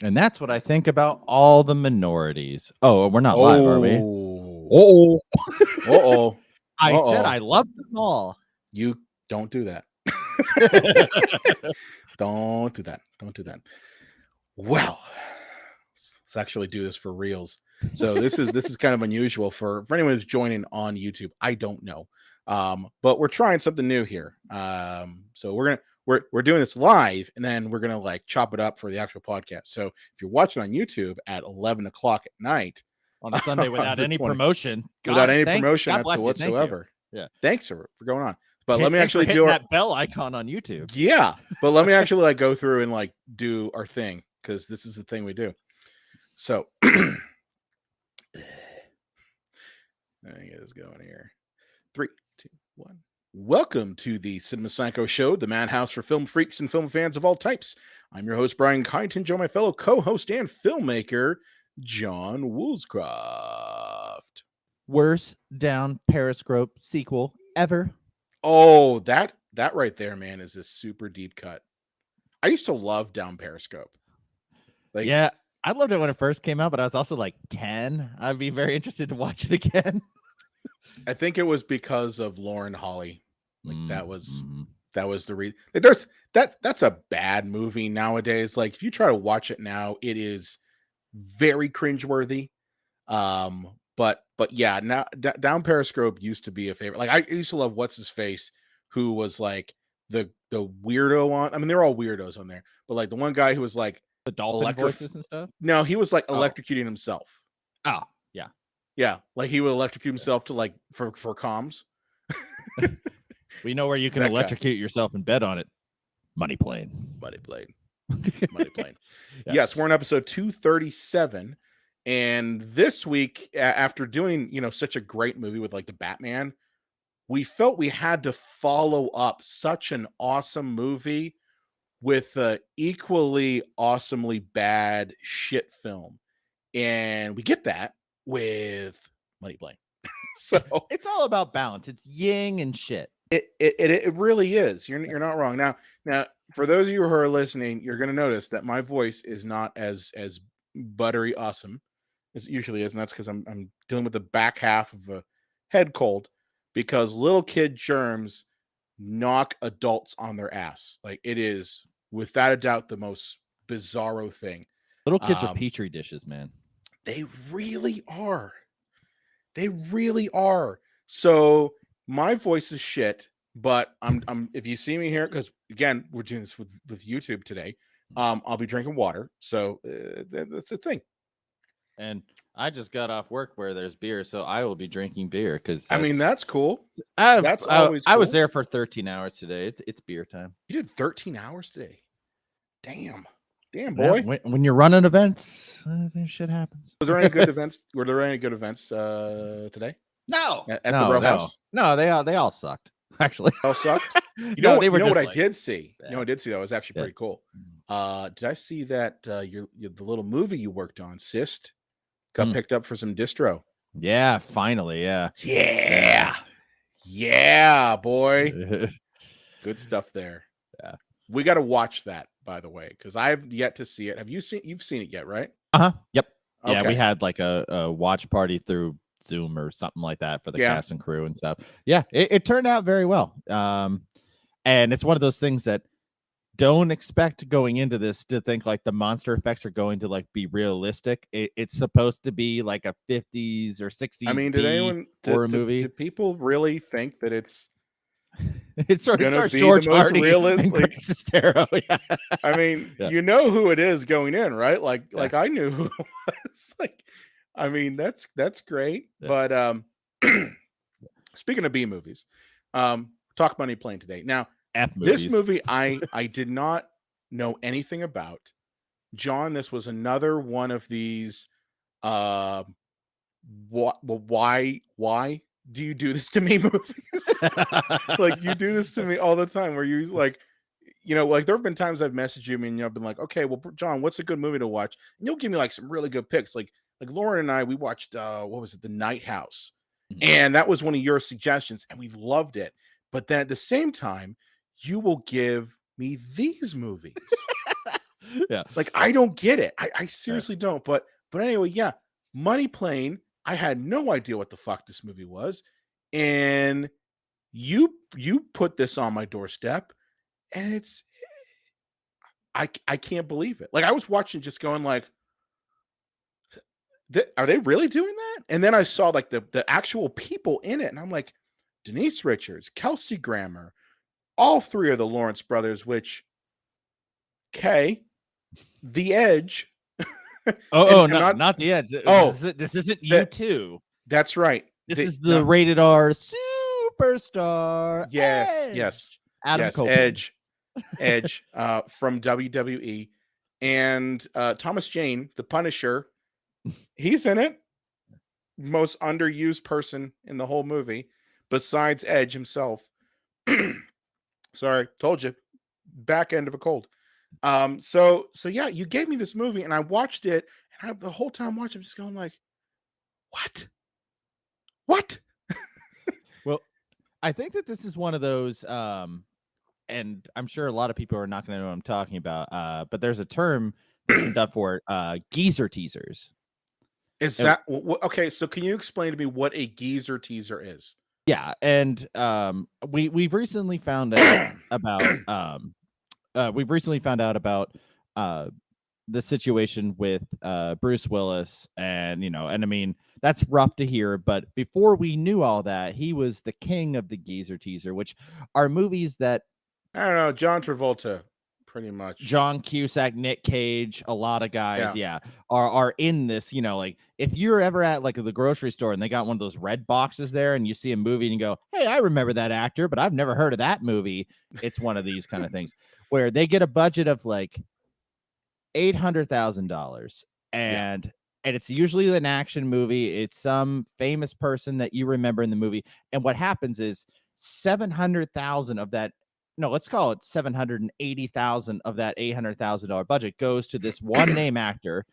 And that's what I think about all the minorities. Oh, we're not live, are we? Oh, Oh, I said I loved them all. You don't do that. Don't do that. Don't do that. Well, let's actually do this for reals. So this is kind of unusual for anyone who's joining on YouTube. I don't know, but we're trying something new here. So we're doing this live, and then we're gonna like chop it up for the actual podcast. So if you're watching on YouTube at 11 o'clock at night on a Sunday without any promotion, without any promotion whatsoever. Yeah, thanks for going on. But let me actually do that bell icon on YouTube. Yeah, but let me actually like go through and like do our thing, because this is the thing we do. So let me get this going here. 3, 2, 1. Welcome to the Cinema Psycho Show, the madhouse for film freaks and film fans of all types. I'm your host, Brian Keaton, joined my fellow co-host and filmmaker, John Woolscroft. Worst down Periscope sequel ever. Oh, that right there, man, is a super deep cut. I used to love Down Periscope. Like, yeah, I loved it when it first came out, but I was also like 10. I'd be very interested to watch it again. I think it was because of Lauren Holly. Like that was the reason. There's that's a bad movie nowadays. Like if you try to watch it now, it is very cringeworthy. But yeah, now Down Periscope used to be a favorite. Like I used to love What's His Face, who was like the weirdo on. I mean, they're all weirdos on there, but like the one guy who was like the dolphin voices and stuff. No, he was like electrocuting himself. Oh yeah, yeah, like he would electrocute himself to like for comms. We know where you can electrocute yourself and bet on it. Money Plane. Money Plane. Yes, we're on episode 237. And this week, after doing, such a great movie with like the Batman, we felt we had to follow up such an awesome movie with an equally awesomely bad shit film. And we get that with Money Plane. So it's all about balance. It's yin and shit. It really is. You're not wrong. Now, for those of you who are listening, you're going to notice that my voice is not as buttery awesome as it usually is, and that's because I'm dealing with the back half of a head cold, because little kid germs knock adults on their ass. Like it is without a doubt the most bizarro thing. Little kids are petri dishes, man. They really are. They really are. So my voice is shit, but I'm if you see me here, because again we're doing this with YouTube today, I'll be drinking water, so that's a thing. And I just got off work where there's beer, so I will be drinking beer because I mean that's cool. That's always cool. I was there for 13 hours today. It's beer time. You did 13 hours today. Damn, boy. When you're running events, shit happens. Was there any good events? Were there any good events today? No, at the row house. No, they all sucked. Actually, all sucked. You know what I did see? You know, I did see that was actually pretty cool. Did I see that the little movie you worked on, Sist, got picked up for some distro? Yeah, finally. Yeah, boy. Good stuff there. Yeah, we got to watch that, by the way, because I've yet to see it. Have you seen? You've seen it yet, right? Yep. Okay. Yeah, we had like a watch party through Zoom or something like that for the cast and crew and stuff. Yeah, it turned out very well. And it's one of those things that don't expect going into this to think like the monster effects are going to like be realistic. It's supposed to be like a 50s or 60s. I mean, horror movie? Do people really think that it's sort of George Hardy and Greg Sestero? Yeah. I mean, you know who it is going in, right? Like I knew who it was. Like, I mean, that's great. Yeah. But speaking of B movies, talk Money Plane today. Now, this movie I did not know anything about. John, this was another one of these why do you do this to me movies? Like you do this to me all the time where you like, like there have been times I've messaged you and I've been like, okay, well, John, what's a good movie to watch? And you'll give me like some really good picks. Like Lauren and I, we watched what was it, The Night House. Mm-hmm. And that was one of your suggestions and we loved it. But then at the same time, you will give me these movies. Yeah. Like, I don't get it. I seriously don't. But anyway, yeah. Money Plane. I had no idea what the fuck this movie was. And you put this on my doorstep, and I can't believe it. Like, I was watching just going like, are they really doing that? And then I saw like the actual people in it, and I'm like, Denise Richards, Kelsey Grammer, all three of the Lawrence brothers, which The Edge. No, not The Edge. This isn't U2. That's right. This is the rated R superstar. Yes, Edge. yes. Adam Copeland. Edge from WWE. And Thomas Jane, the Punisher, he's in it. Most underused person in the whole movie, besides Edge himself. Sorry, told you. Back end of a cold. So yeah, you gave me this movie and I watched it, and the whole time watching, I'm just going like, what? Well, I think that this is one of those, and I'm sure a lot of people are not going to know what I'm talking about. But there's a term that's been done for geezer teasers. Is that okay? So can you explain to me what a geezer teaser is? Yeah, and we've recently found out about the situation with Bruce Willis, and I mean, that's rough to hear, but before we knew all that, he was the king of the geezer teaser, which are movies that, I don't know, John Travolta, pretty much. John Cusack, Nick Cage, a lot of guys, are in this. Like, if you're ever at like the grocery store and they got one of those red boxes there, and you see a movie and you go, "Hey, I remember that actor, but I've never heard of that movie." It's one of these kind of things where they get a budget of like $800,000, and it's usually an action movie. It's some famous person that you remember in the movie, and what happens is 700,000 of that. No, let's call it 780,000 of that $800,000 budget goes to this one name actor.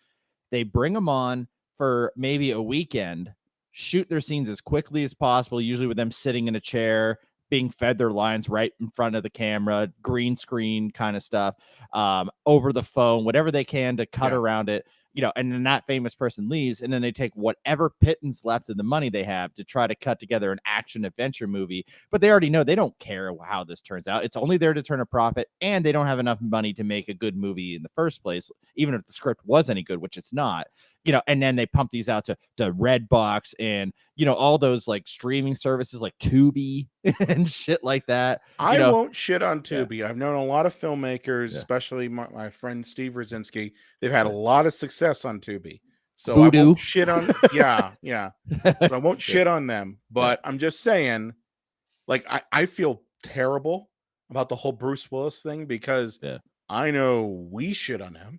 They bring him on for maybe a weekend, shoot their scenes as quickly as possible, usually with them sitting in a chair, being fed their lines right in front of the camera, green screen kind of stuff, over the phone, whatever they can to cut around it. And then that famous person leaves, and then they take whatever pittance left of the money they have to try to cut together an action adventure movie. But they already know they don't care how this turns out. It's only there to turn a profit, and they don't have enough money to make a good movie in the first place, even if the script was any good, which it's not. And then they pump these out to Redbox and, all those like streaming services like Tubi and shit like that. I won't shit on Tubi. Yeah. I've known a lot of filmmakers, especially my friend Steve Rosinski. They've had a lot of success on Tubi. So Voodoo. I won't shit on, So I won't shit on them. But I'm just saying, like, I feel terrible about the whole Bruce Willis thing because I know we shit on him.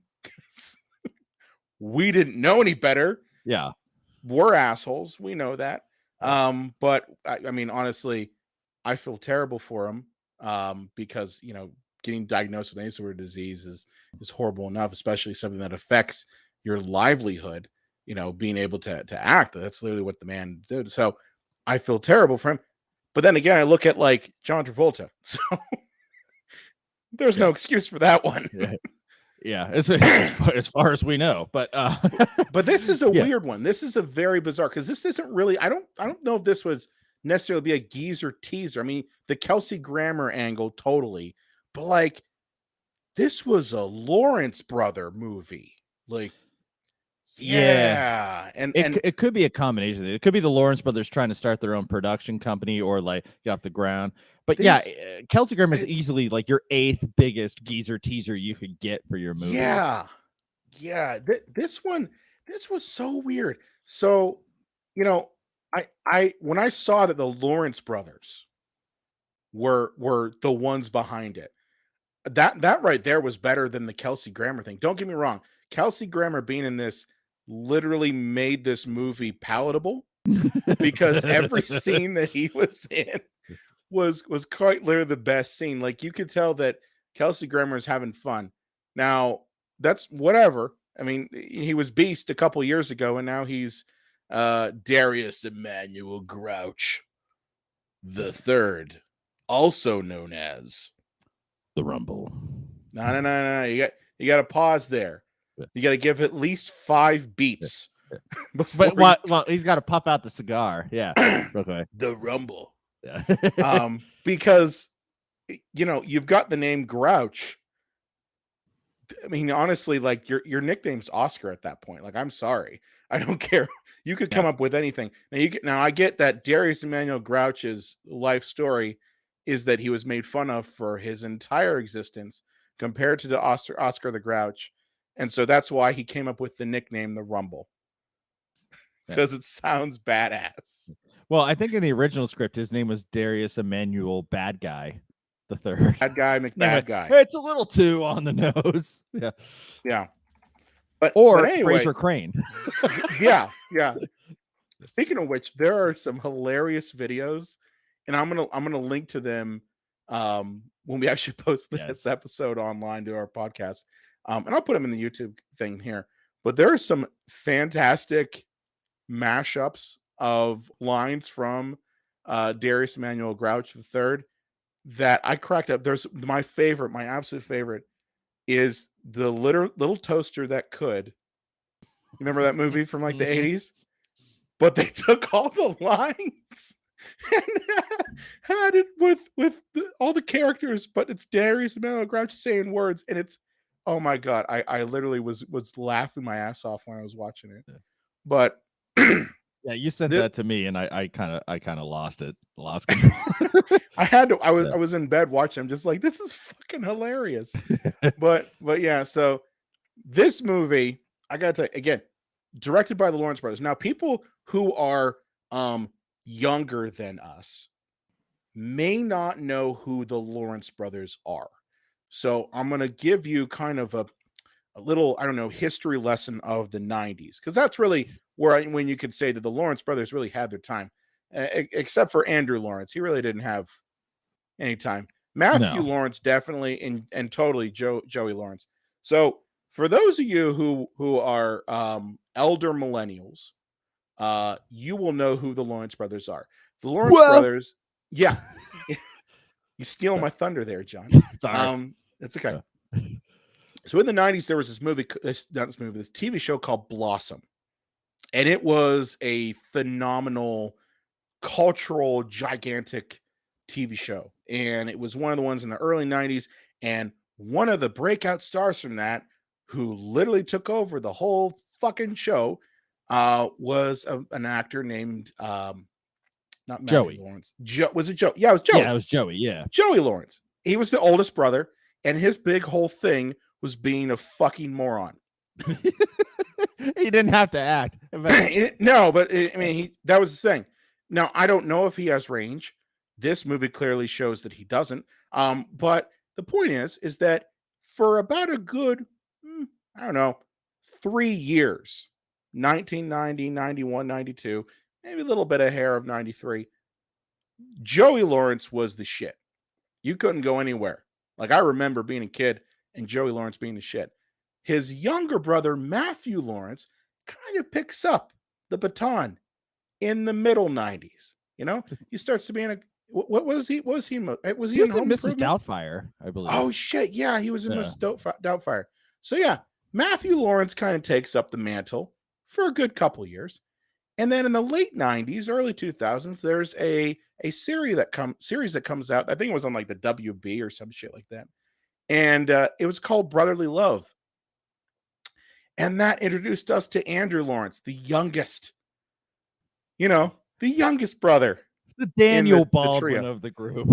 We didn't know any better. Yeah. We're assholes. We know that. But I mean, honestly, I feel terrible for him because, getting diagnosed with any sort of disease is horrible enough, especially something that affects your livelihood, being able to act. That's literally what the man did. So I feel terrible for him. But then again, I look at like John Travolta. So there's no excuse for that one. Yeah, as far as we know, but this is a weird one. This is a very bizarre, because this isn't really. I don't know if this was necessarily be a geezer teaser. I mean, the Kelsey Grammer angle totally, but like this was a Lawrence brother movie. Like, and it could be a combination. It could be the Lawrence brothers trying to start their own production company or like get off the ground. But Kelsey Grammer is easily like your 8th biggest geezer teaser you could get for your movie. Yeah. This was so weird. So, I when I saw that the Lawrence brothers were the ones behind it, that right there was better than the Kelsey Grammer thing. Don't get me wrong. Kelsey Grammer being in this literally made this movie palatable because every scene that he was in was quite literally the best scene. Like, you could tell that Kelsey Grammer is having fun. Now, that's whatever. I mean, he was Beast a couple years ago, and now he's Darius Emmanuel Grouch the Third, also known as the Rumble. No. You You got to pause there. You got to give at least 5 beats. But well, he's got to puff out the cigar. Yeah. Okay. The rumble. Yeah. Because, you know, you've got the name Grouch. I mean, honestly, like your nickname's Oscar at that point. Like, I'm sorry. I don't care. You could come up with anything. Now I get that Darius Emmanuel Grouch's life story is that he was made fun of for his entire existence compared to the Oscar the Grouch. And so that's why he came up with the nickname the Rumble. Because it sounds badass. Well, I think in the original script, his name was Darius Emmanuel Bad Guy the Third. Bad Guy McBad Guy. It's a little too on the nose. Yeah. Yeah. But anyway, Fraser Crane. Yeah. Speaking of which, there are some hilarious videos, and I'm gonna link to them when we actually post this episode online to our podcast. And I'll put them in the YouTube thing here. But there are some fantastic mashups of lines from Darius Emmanuel Grouch III that I cracked up. There's my absolute favorite is the little toaster that could. Remember that movie from like the 80s? But they took all the lines and had it with all the characters, but it's Darius Emmanuel Grouch saying words, and it's, oh my God, I literally was laughing my ass off when I was watching it. But yeah, you sent that to me, and I kind of lost control. I was in bed watching. I'm just like, this is fucking hilarious. but yeah, so this movie, I gotta tell you, again, directed by the Lawrence brothers. Now, people who are younger than us may not know who the Lawrence brothers are. So I'm gonna give you kind of a little, I don't know, history lesson of the 90s, because that's really when you could say that the Lawrence brothers really had their time, except for Andrew Lawrence. He really didn't have any time. Matthew Lawrence definitely, and totally Joey Lawrence. So for those of you who are elder millennials, you will know who the Lawrence brothers are. The Lawrence brothers, yeah. You steal my thunder there, John. That's okay. So in the 90s, there was this TV show called Blossom. And it was a phenomenal, cultural, gigantic TV show. And it was one of the ones in the early 90s. And one of the breakout stars from that, who literally took over the whole fucking show, was an actor named not Matthew Joey Lawrence. Was it Joe? Yeah, it was Joey. Yeah, it was Joey. Yeah, Joey Lawrence. He was the oldest brother, and his big whole thing was being a fucking moron. He didn't have to act. No, but I mean, that was the thing. Now, I don't know if he has range. This movie clearly shows that he doesn't. But the point is that for about a good, 3 years, 1990, 91, 92, maybe a little bit of hair of 93, Joey Lawrence was the shit. You couldn't go anywhere. Like, I remember being a kid and Joey Lawrence being the shit. His younger brother, Matthew Lawrence, kind of picks up the baton in the middle 90s. You know, he starts to be in a, what was he? Was he in Mrs. Doubtfire, I believe. Oh, shit. Yeah, he was in Mrs. Doubtfire. So, yeah, Matthew Lawrence kind of takes up the mantle for a good couple years. And then in the late 90s, early 2000s, there's a series that comes out. I think it was on like the WB or some shit like that. And it was called Brotherly Love. And that introduced us to Andrew Lawrence, the youngest, the youngest brother. The Daniel Baldwin of the group.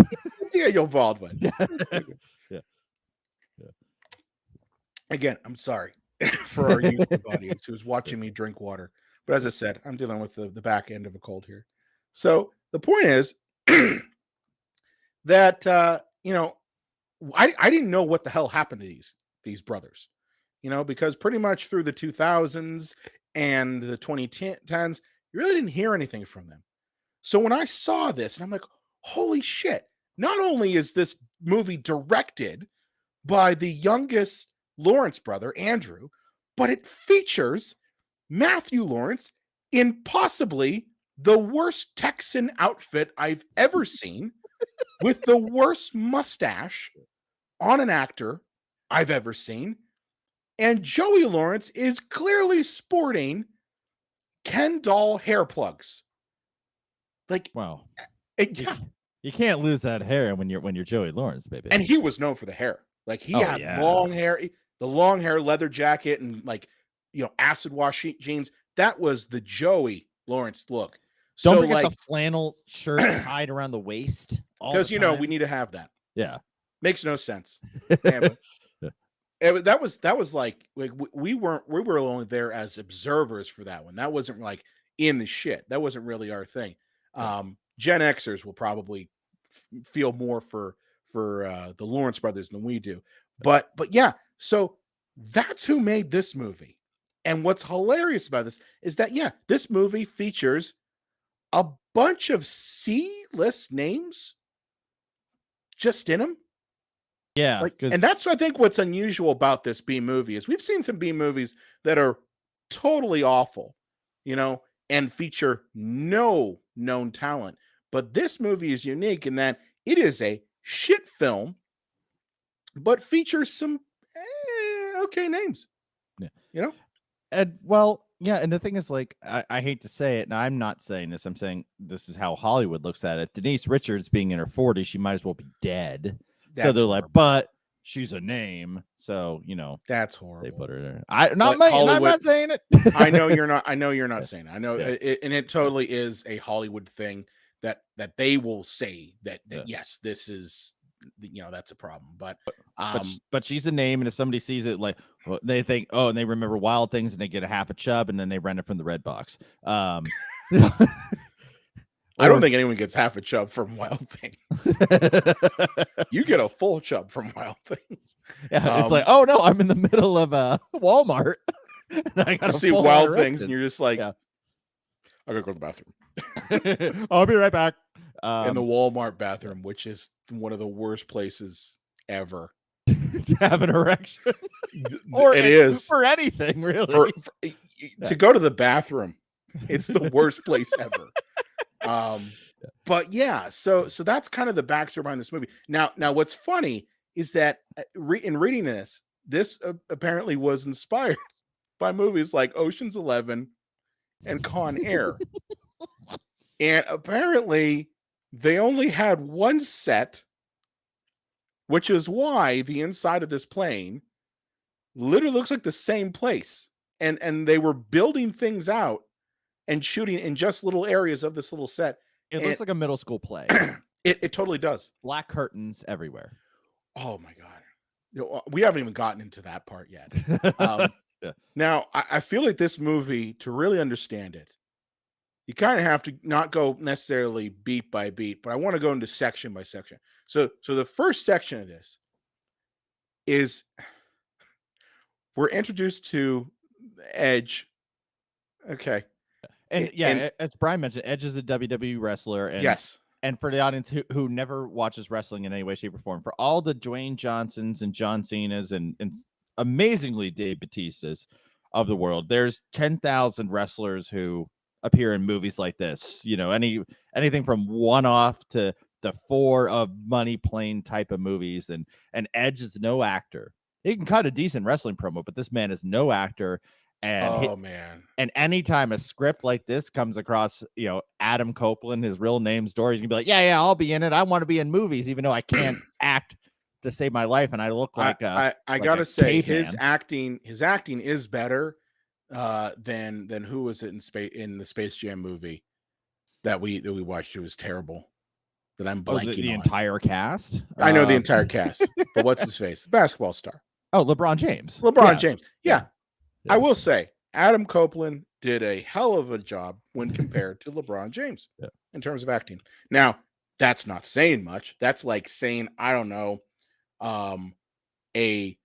Daniel Baldwin. Yeah. Again, I'm sorry for our YouTube audience who's watching me drink water. But as I said, I'm dealing with the back end of a cold here. So the point is that, I didn't know what the hell happened to these brothers. Because pretty much through the 2000s and the 2010s, you really didn't hear anything from them. So when I saw this, and I'm like, holy shit, not only is this movie directed by the youngest Lawrence brother, Andrew, but it features Matthew Lawrence in possibly the worst Texan outfit I've ever seen, with the worst mustache on an actor I've ever seen. And Joey Lawrence is clearly sporting Ken doll hair plugs. Like, wow. yeah. You can't lose that hair when you're Joey Lawrence, baby. And he was known for the hair. Like, he had long hair, the long hair, leather jacket, and like, acid wash jeans. That was the Joey Lawrence look. Don't forget the flannel shirt tied around the waist. Because we need to have that. Yeah, makes no sense. That was like we were only there as observers for that one. That wasn't like in the shit. That wasn't really our thing. Gen Xers will probably feel more for the Lawrence brothers than we do. But yeah, so that's who made this movie. And what's hilarious about this is that this movie features a bunch of C-list names just in them. Yeah. And that's, I think, what's unusual about this B movie is we've seen some B movies that are totally awful, and feature no known talent. But this movie is unique in that it is a shit film, but features some okay names. Yeah. And well, yeah, and the thing is, like, I hate to say it, and I'm not saying this, I'm saying this is how Hollywood looks at it. Denise Richards being in her 40s, she might as well be dead. So they're like, but she's a name, so that's horrible. They put her there. I'm not saying it. I know you're not. I know you're not saying it. I know, and it totally is a Hollywood thing that they will say that yes, this is that's a problem. But she's a name, and if somebody sees it, like they think, oh, and they remember Wild Things, and they get a half a chub, and then they rent it from the Red Box. I don't think anyone gets half a chub from Wild Things. You get a full chub from Wild Things. Yeah, it's like, oh no, I'm in the middle of Walmart. And I got to see Wild Things, and you're just like, I gotta go to the bathroom. I'll be right back. In the Walmart bathroom, which is one of the worst places ever to have an erection, or it is for anything really. To go to the bathroom, it's the worst place ever. But yeah, so that's kind of the backstory behind this movie. Now, what's funny is that in reading this apparently was inspired by movies like Ocean's 11 and Con Air, and apparently they only had one set, which is why the inside of this plane literally looks like the same place, and they were building things out and shooting in just little areas of this little set. It looks like a middle school play. It totally does. Black curtains everywhere. Oh my God. We haven't even gotten into that part yet. Now, I feel like this movie, to really understand it, you kind of have to not go necessarily beat by beat, but I want to go into section by section. So the first section of this is we're introduced to Edge. Okay. And as Brian mentioned, Edge is a WWE wrestler. And, yes. And for the audience who never watches wrestling in any way, shape, or form, for all the Dwayne Johnsons and John Cena's and amazingly Dave Bautista's of the world, there's 10,000 wrestlers who appear in movies like this. Anything from one-off to the 4 of Money Plane type of movies. And Edge is no actor. He can cut a decent wrestling promo, but this man is no actor. And man. And anytime a script like this comes across, Adam Copeland, his real name story, he's gonna be like, yeah, I'll be in it. I want to be in movies, even though I can't act to save my life, and I look like I gotta say his acting is better than who was it in the Space Jam movie that we watched. It was terrible. That I'm blanking the on. Entire cast. I know the entire cast, but what's his face? The basketball star. Oh, LeBron James. James. Yeah. I will say Adam Copeland did a hell of a job when compared to LeBron James in terms of acting. Now, that's not saying much. That's like saying, I don't know, a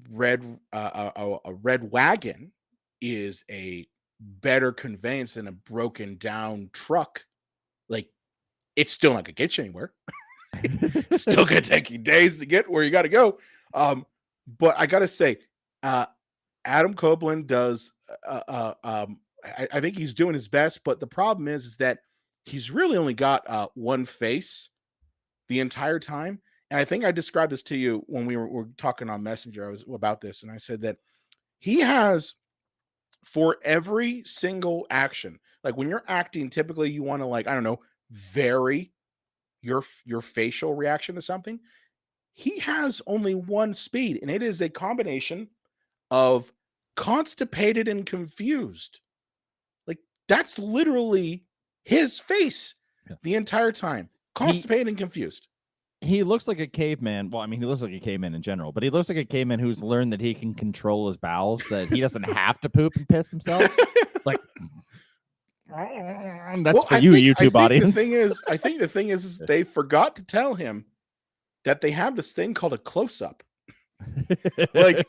red wagon is a better conveyance than a broken down truck. Like, it's still not gonna get you anywhere. It's still gonna take you days to get where you got to go. But I gotta say, Adam Copeland does. I think he's doing his best, but the problem is that he's really only got one face the entire time, and I think I described this to you when we were talking on Messenger. I was about this, and I said that he has, for every single action, like when you're acting, typically you want to, like, I don't know, vary your facial reaction to something. He has only one speed, and it is a combination of constipated and confused. Like, that's literally his face Yeah. the entire time. Constipated and confused. He looks like a caveman. Well, I mean, he looks like a caveman in general, but he looks like a caveman who's learned that he can control his bowels, that he doesn't have to poop and piss himself. Like, that's for you, YouTube audience. I think the thing is they forgot to tell him that they have this thing called a close-up. like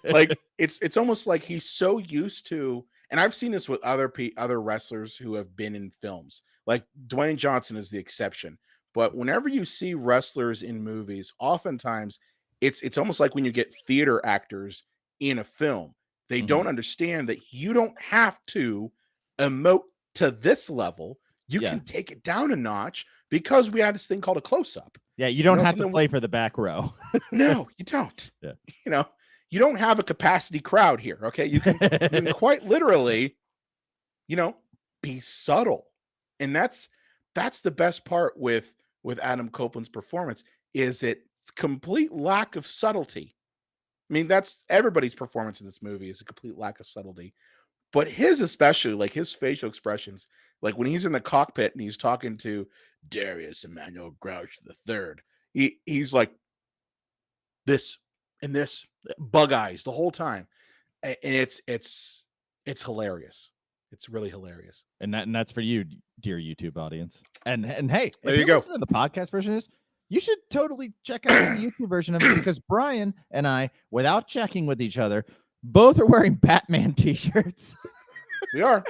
it's almost like he's so used to, and I've seen this with other wrestlers who have been in films. Like Dwayne Johnson is the exception. But whenever you see wrestlers in movies, oftentimes it's almost like when you get theater actors in a film. They don't understand that you don't have to emote to this level. You can take it down a notch because we have this thing called a close-up. Yeah, you don't have to play for the back row. No, you don't. Yeah. You don't have a capacity crowd here, okay? You can quite literally, be subtle. And that's the best part with Adam Copeland's performance, is its complete lack of subtlety. I mean, that's everybody's performance in this movie is a complete lack of subtlety. But his, especially, like his facial expressions, like when he's in the cockpit and he's talking to Darius Emmanuel Grouch III, he's like this and this, bug eyes the whole time, and it's hilarious. It's really hilarious. And that's for you, dear YouTube audience. And hey, there if you go. Listen to the podcast version of this, you should totally check out the YouTube version of it, because Brian and I, without checking with each other, both are wearing Batman t-shirts. We are.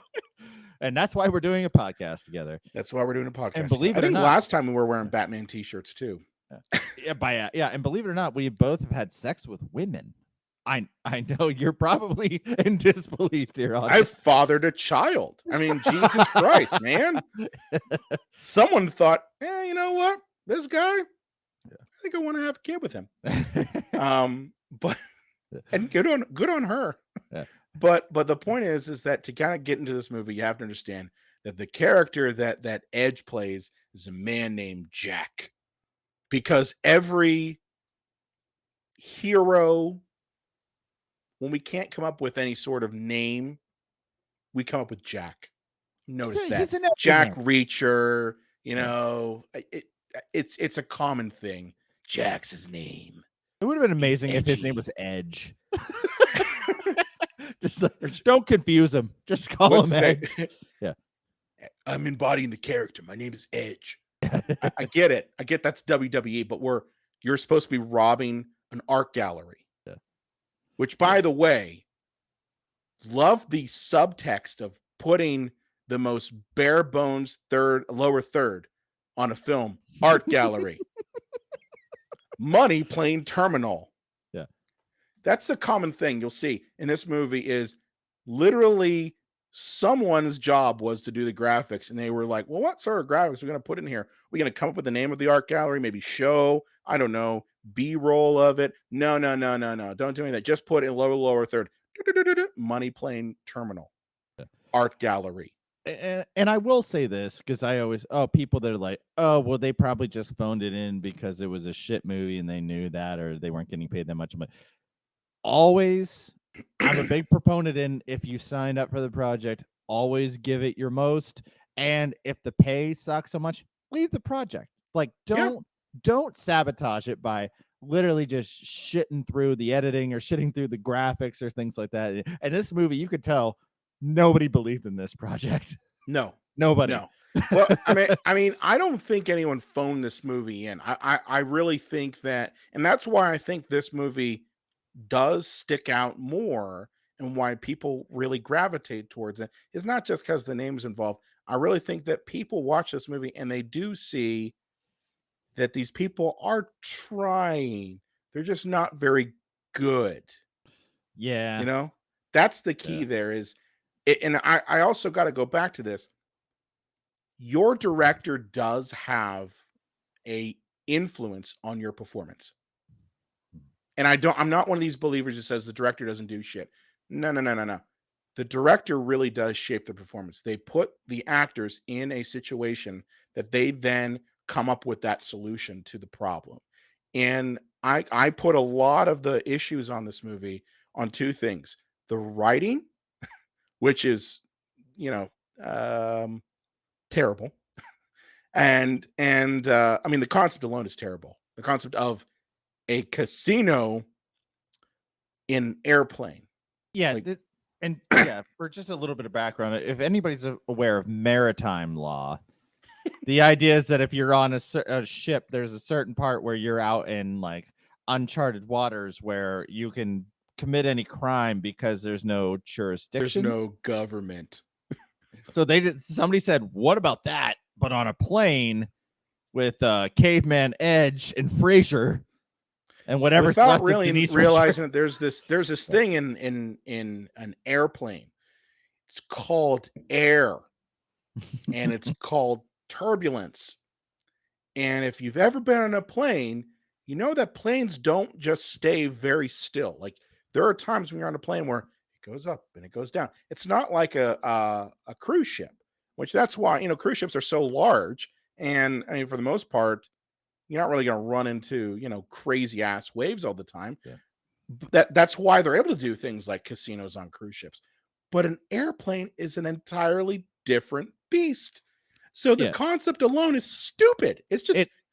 And that's why we're doing a podcast together. That's why we're doing a podcast. And believe it or not, last time we were wearing Batman t-shirts too. And believe it or not, we both have had sex with women. I know you're probably in disbelief here. I've fathered a child. I mean, Jesus Christ, man. Someone thought, you know what? This guy, I think I want to have a kid with him. But and good on her. Yeah. But the point is that to kind of get into this movie, you have to understand that the character that Edge plays is a man named Jack. Because every hero, when we can't come up with any sort of name, we come up with Jack. Notice that. Jack Reacher, it's a common thing. Jack's his name. It would have been amazing if his name was Edge. Just don't confuse him. Just call him Edge. Yeah. I'm embodying the character. My name is Edge. I get it. I get that's WWE, but you're supposed to be robbing an art gallery. Yeah. Which, by the way, love the subtext of putting the most bare bones lower third on a film. Art gallery. Money plane terminal. Yeah. That's a common thing you'll see in this movie, is literally someone's job was to do the graphics, and they were like, well, what sort of graphics are we going to put in here? We're going to come up with the name of the art gallery, maybe show, I don't know, B-roll of it. No. Don't do any of that. Just put in lower third. Money plane terminal. Yeah. Art gallery. And I will say this, because I always, people that are like, well, they probably just phoned it in because it was a shit movie and they knew that, or they weren't getting paid that much money. Always, I'm a big proponent in, if you signed up for the project, always give it your most. And if the pay sucks so much, leave the project. Like, don't sabotage it by literally just shitting through the editing or shitting through the graphics or things like that. And this movie, you could tell nobody believed in this project. No, nobody. No. Well, I mean, I don't think anyone phoned this movie in. I really think that, and that's why I think this movie does stick out more, and why people really gravitate towards it is not just because the name's involved. I really think that people watch this movie and they do see that these people are trying. They're just not very good. Yeah. That's the key there is. And I also got to go back to this. Your director does have a influence on your performance. And I'm not one of these believers who says the director doesn't do shit. No. The director really does shape the performance. They put the actors in a situation that they then come up with that solution to the problem. And I put a lot of the issues on this movie on two things: the writing, which is, you know, terrible, and I mean, the concept alone is terrible. The concept of a casino in an airplane. Yeah, Like, and yeah, for just a little bit of background, if anybody's aware of maritime law, the idea is that if you're on a ship, there's a certain part where you're out in like uncharted waters where you can commit any crime because there's no jurisdiction. there's no government. So somebody said, "What about that?" But on a plane with Caveman Edge and Frasier and whatever's Without left really of Denise realizing Richards. that there's this thing in an airplane. It's called air, and it's called turbulence. And if you've ever been on a plane, you know that planes don't just stay very still. Like, there are times when you're on a plane where it goes up and it goes down. It's not like a cruise ship, which that's why, you know, cruise ships are so large. And I mean, for the most part, you're not really going to run into, you know, crazy ass waves all the time. Yeah. That's why they're able to do things like casinos on cruise ships. But an airplane is an entirely different beast. So the concept alone is stupid. It's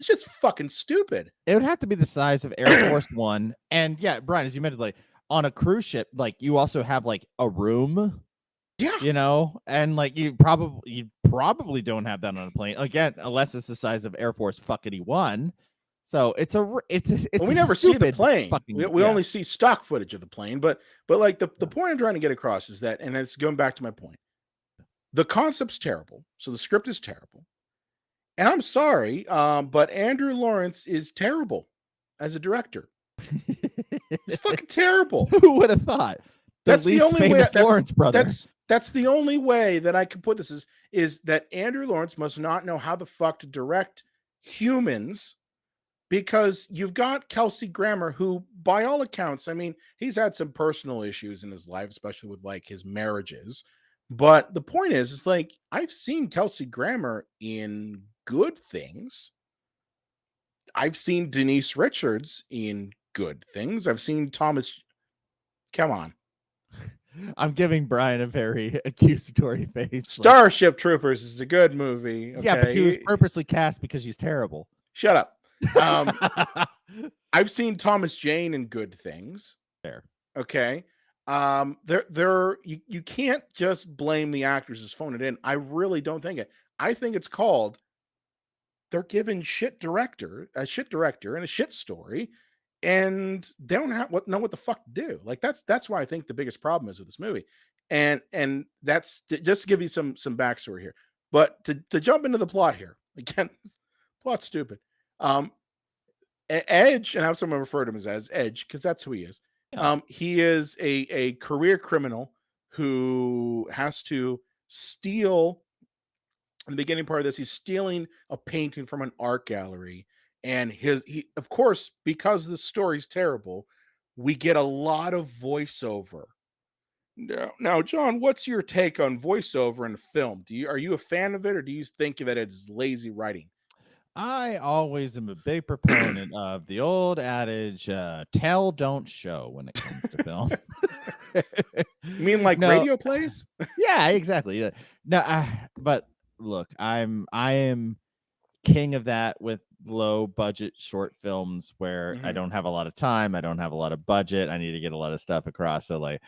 just fucking stupid. It would have to be the size of Air Force One. And yeah, Brian, as you mentioned, like on a cruise ship, like you also have like a room. Yeah. You know, and like you probably don't have that on a plane again, unless it's the size of Air Force fuckity one. So well, we never see the plane. We only see stock footage of the plane. But like the point I'm trying to get across is that, and it's going back to my point, the concept's terrible. So the script is terrible. And I'm sorry, but Andrew Lawrence is terrible as a director. It's fucking terrible. Who would have thought? That's the only way. Lawrence brother. That's the only way that I can put this is that Andrew Lawrence must not know how the fuck to direct humans, because you've got Kelsey Grammer, who, by all accounts, I mean, he's had some personal issues in his life, especially with like his marriages. But the point is like, I've seen Kelsey Grammer in good things. I've seen Denise Richards in good things. I've seen Thomas. Come on. I'm giving Brian a very accusatory face. Starship Troopers is a good movie. Okay? Yeah, but she was purposely cast because she's terrible. Shut up. I've seen Thomas Jane in good things. Fair. Okay. You can't just blame the actors as phone it in. I really don't think it. I think it's called they're giving a shit director and a shit story, and they don't know what the fuck to do. Like that's why I think the biggest problem is with this movie. And that's just to give you some backstory here. But to jump into the plot here, again, plot's stupid. Edge, and I have someone refer to him as Edge because that's who he is. Yeah. He is a career criminal who has to steal. In the beginning part of this, he's stealing a painting from an art gallery, and he of course, because the story's terrible, we get a lot of voiceover. Now, John, what's your take on voiceover in a film? Are you a fan of it, or do you think that it's lazy writing? I always am a big proponent of the old adage, tell, don't show when it comes to film. You mean like radio plays? Yeah, exactly. No, but look, I am king of that with low budget short films where I don't have a lot of time, I don't have a lot of budget, I need to get a lot of stuff across. So like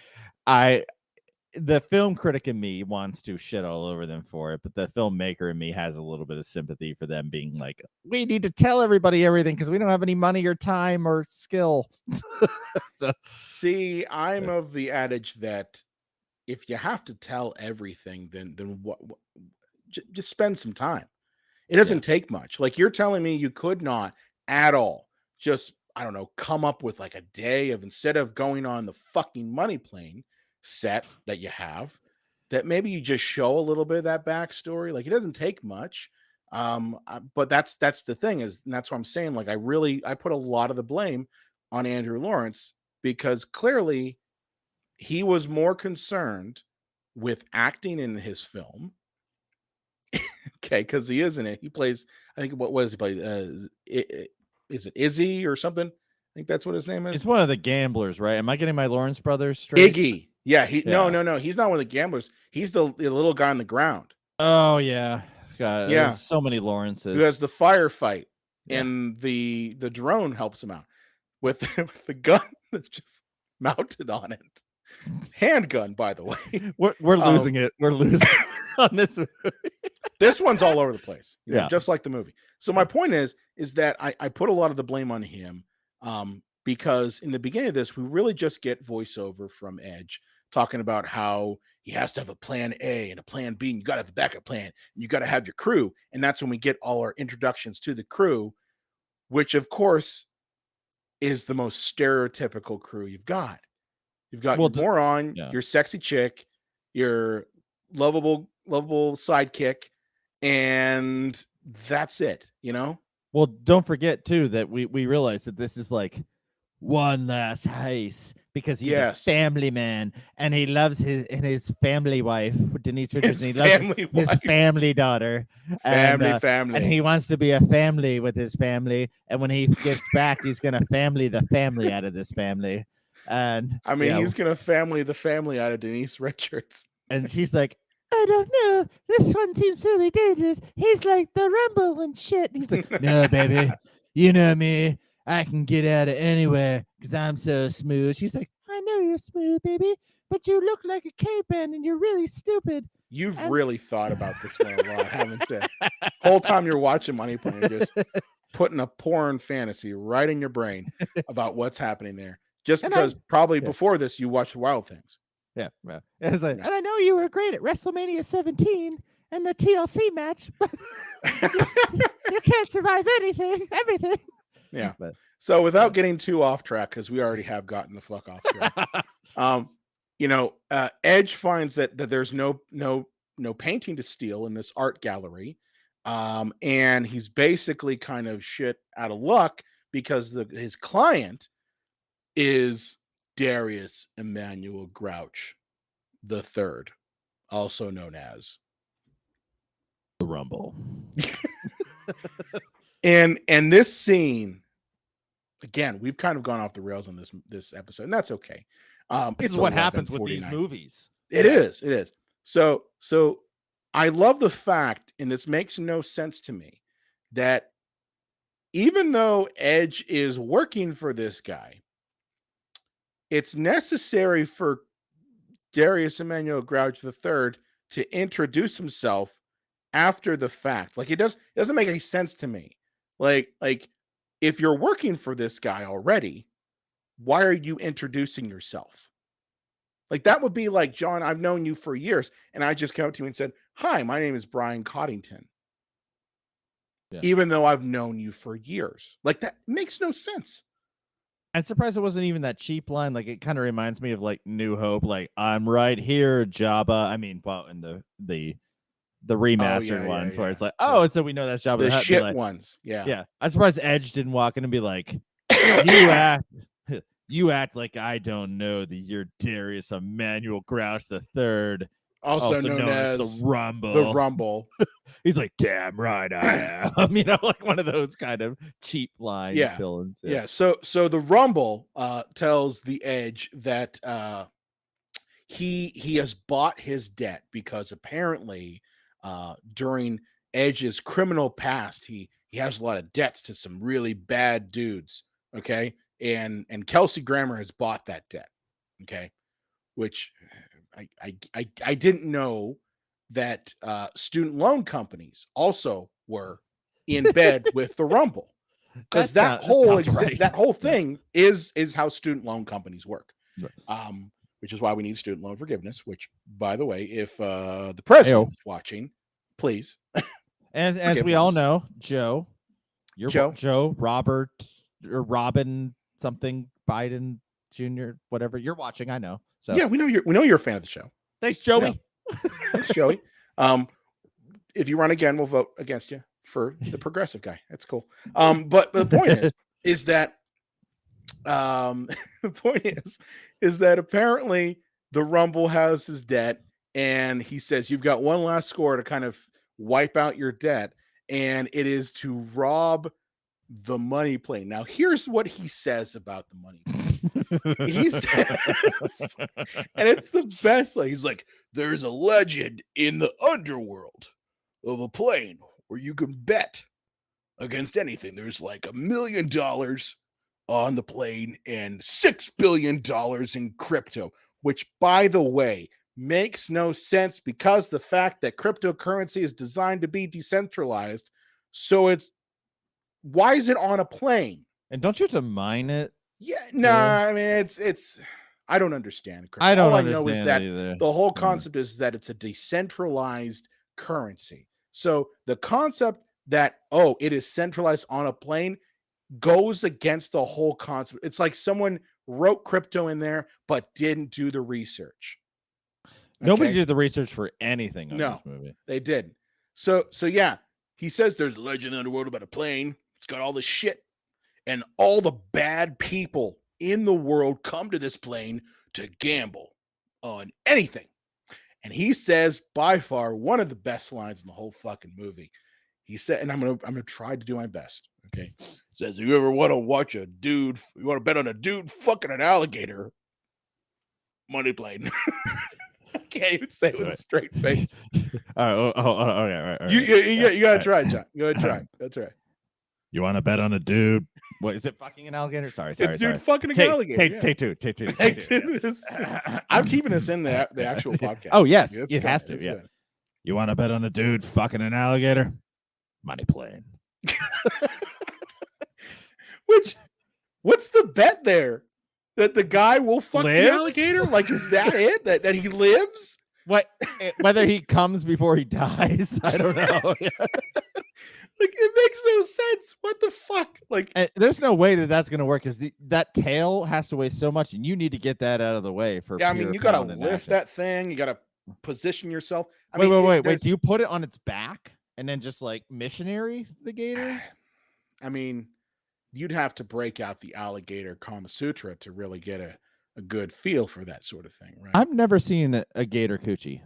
the film critic in me wants to shit all over them for it, but the filmmaker in me has a little bit of sympathy for them being like, we need to tell everybody everything because we don't have any money or time or skill. So see, I'm of the adage that if you have to tell everything, then what just spend some time. It doesn't take much. Like, you're telling me you could not at all just, I don't know, come up with like a day of, instead of going on the fucking money plane set that you have, that maybe you just show a little bit of that backstory. Like, it doesn't take much. But that's the thing is, and that's what I'm saying. Like, I put a lot of the blame on Andrew Lawrence because clearly he was more concerned with acting in his film. Okay, because he is in it. He plays, I think, what was he play? Is it Izzy or something? I think that's what his name is. It's one of the gamblers, right? Am I getting my Lawrence brothers straight? Iggy. Yeah, no. He's not one of the gamblers. He's the little guy on the ground. Oh yeah. God, yeah. There's so many Lawrences. Who has the firefight, and the drone helps him out with the gun that's just mounted on it. Handgun, by the way. We're losing it. We're losing on this movie. This one's all over the place, just like the movie. So my point is that I put a lot of the blame on him, because in the beginning of this, we really just get voiceover from Edge talking about how he has to have a plan A and a plan B, and you got to have a backup plan, and you got to have your crew. And that's when we get all our introductions to the crew, which of course is the most stereotypical crew you've got. You've got your moron, your sexy chick, your lovable sidekick, and that's it, Well, don't forget too that we realize that this is like one last heist because he's a family man and he loves his family wife, Denise Richards, and he loves his family daughter. Family. And he wants to be a family with his family. And when he gets back, he's gonna family the family out of this family. And I mean, he's gonna family the family out of Denise Richards. And she's like, I don't know. This one seems really dangerous. He's like the Rumble and shit. And he's like, no, baby. You know me. I can get out of anywhere because I'm so smooth. She's like, I know you're smooth, baby, but you look like a caveman and you're really stupid. You've really thought about this one a lot, haven't you? Whole time you're watching Money Plane, you're just putting a porn fantasy right in your brain about what's happening there. Just because before this you watched Wild Things. Yeah. It was like, and I know you were great at WrestleMania 17 and the TLC match, but you can't survive everything. Yeah. So without getting too off track, because we already have gotten the fuck off track. Edge finds that there's no painting to steal in this art gallery. And he's basically kind of shit out of luck because his client is Darius Emmanuel Grouch III, also known as the Rumble. And this scene, again, we've kind of gone off the rails on this episode, and that's okay. This is what happens with these movies. It is. So I love the fact, and this makes no sense to me, that even though Edge is working for this guy, it's necessary for Darius Emmanuel Grouch III to introduce himself after the fact. Like, it doesn't make any sense to me. Like if you're working for this guy already, why are you introducing yourself? Like, that would be like, John, I've known you for years, and I just came up to you and said, hi, my name is Brian Coddington. Yeah. Even though I've known you for years. Like, that makes no sense. I'm surprised it wasn't even that cheap line. Like, it kind of reminds me of like New Hope, like, I'm right here, Jabba. I mean, well, in the remastered ones where it's like, and so we know that's Jabba. The shit ones. Yeah. Yeah. I'm surprised Edge didn't walk in and be like, you act like I don't know that you're Darius Emmanuel Grouch III. Also known as the Rumble. The Rumble. He's like, damn right I am. Like one of those kind of cheap lines. Villains. Yeah. So the Rumble tells the Edge that he has bought his debt because apparently during Edge's criminal past, he has a lot of debts to some really bad dudes. Okay. And Kelsey Grammer has bought that debt. Okay. Which I didn't know that student loan companies also were in bed with the Rumble, because that whole thing is how student loan companies work. Right. Which is why we need student loan forgiveness. Which, by the way, if the president is watching, please. And as we all know, Joe, Robert or Robin something Biden Jr. whatever, you're watching. I know. So yeah, we know you're a fan of the show. Thanks, Joey. Thanks, Joey. If you run again, we'll vote against you for the progressive guy. That's cool. But the point is that The point is that apparently the Rumble has his debt, and he says you've got one last score to kind of wipe out your debt, and it is to rob the money plane. Now, here's what he says about the money plane. He says, and it's the best. Like, he's like, there's a legend in the underworld of a plane where you can bet against anything. There's like $1 million on the plane and $6 billion in crypto, which, by the way, makes no sense because the fact that cryptocurrency is designed to be decentralized. So why is it on a plane? And don't you have to mine it? Yeah, nah, I mean, it's I don't understand crypto. I don't All understand I know is that either. the whole concept is that it's a decentralized currency. So the concept that, oh, it is centralized on a plane goes against the whole concept. It's like someone wrote crypto in there but didn't do the research. Nobody did the research for anything on this movie. They did. So yeah, he says there's a legend in the world about a plane. It's got all this shit, and all the bad people in the world come to this plane to gamble on anything. And he says, by far, one of the best lines in the whole fucking movie. He said, and I'm gonna try to do my best. Okay. Says, if you ever want to watch a dude, you want to bet on a dude fucking an alligator, money plane. I can't even say it with a straight face. All right. You gotta try, John. You gotta try. That's right. You want to bet on a dude? What is it? Fucking an alligator? Sorry. It's dude fucking an alligator. Take two. I'm keeping this in the actual podcast. Oh yes, it has to. Yeah. Good. You want to bet on a dude fucking an alligator? Money plane. What's the bet there? That the guy will fuck the alligator? Like, is that it? That he lives? What? Whether he comes before he dies, I don't know. Like, it makes no sense. What the fuck? Like, there's no way that's gonna work because that tail has to weigh so much, and you need to get that out of the way for. Yeah, I mean, you gotta lift that thing. You gotta position yourself. Wait. Do you put it on its back and then just like missionary the gator? I mean, you'd have to break out the alligator Kama Sutra to really get a good feel for that sort of thing, right? I've never seen a gator coochie.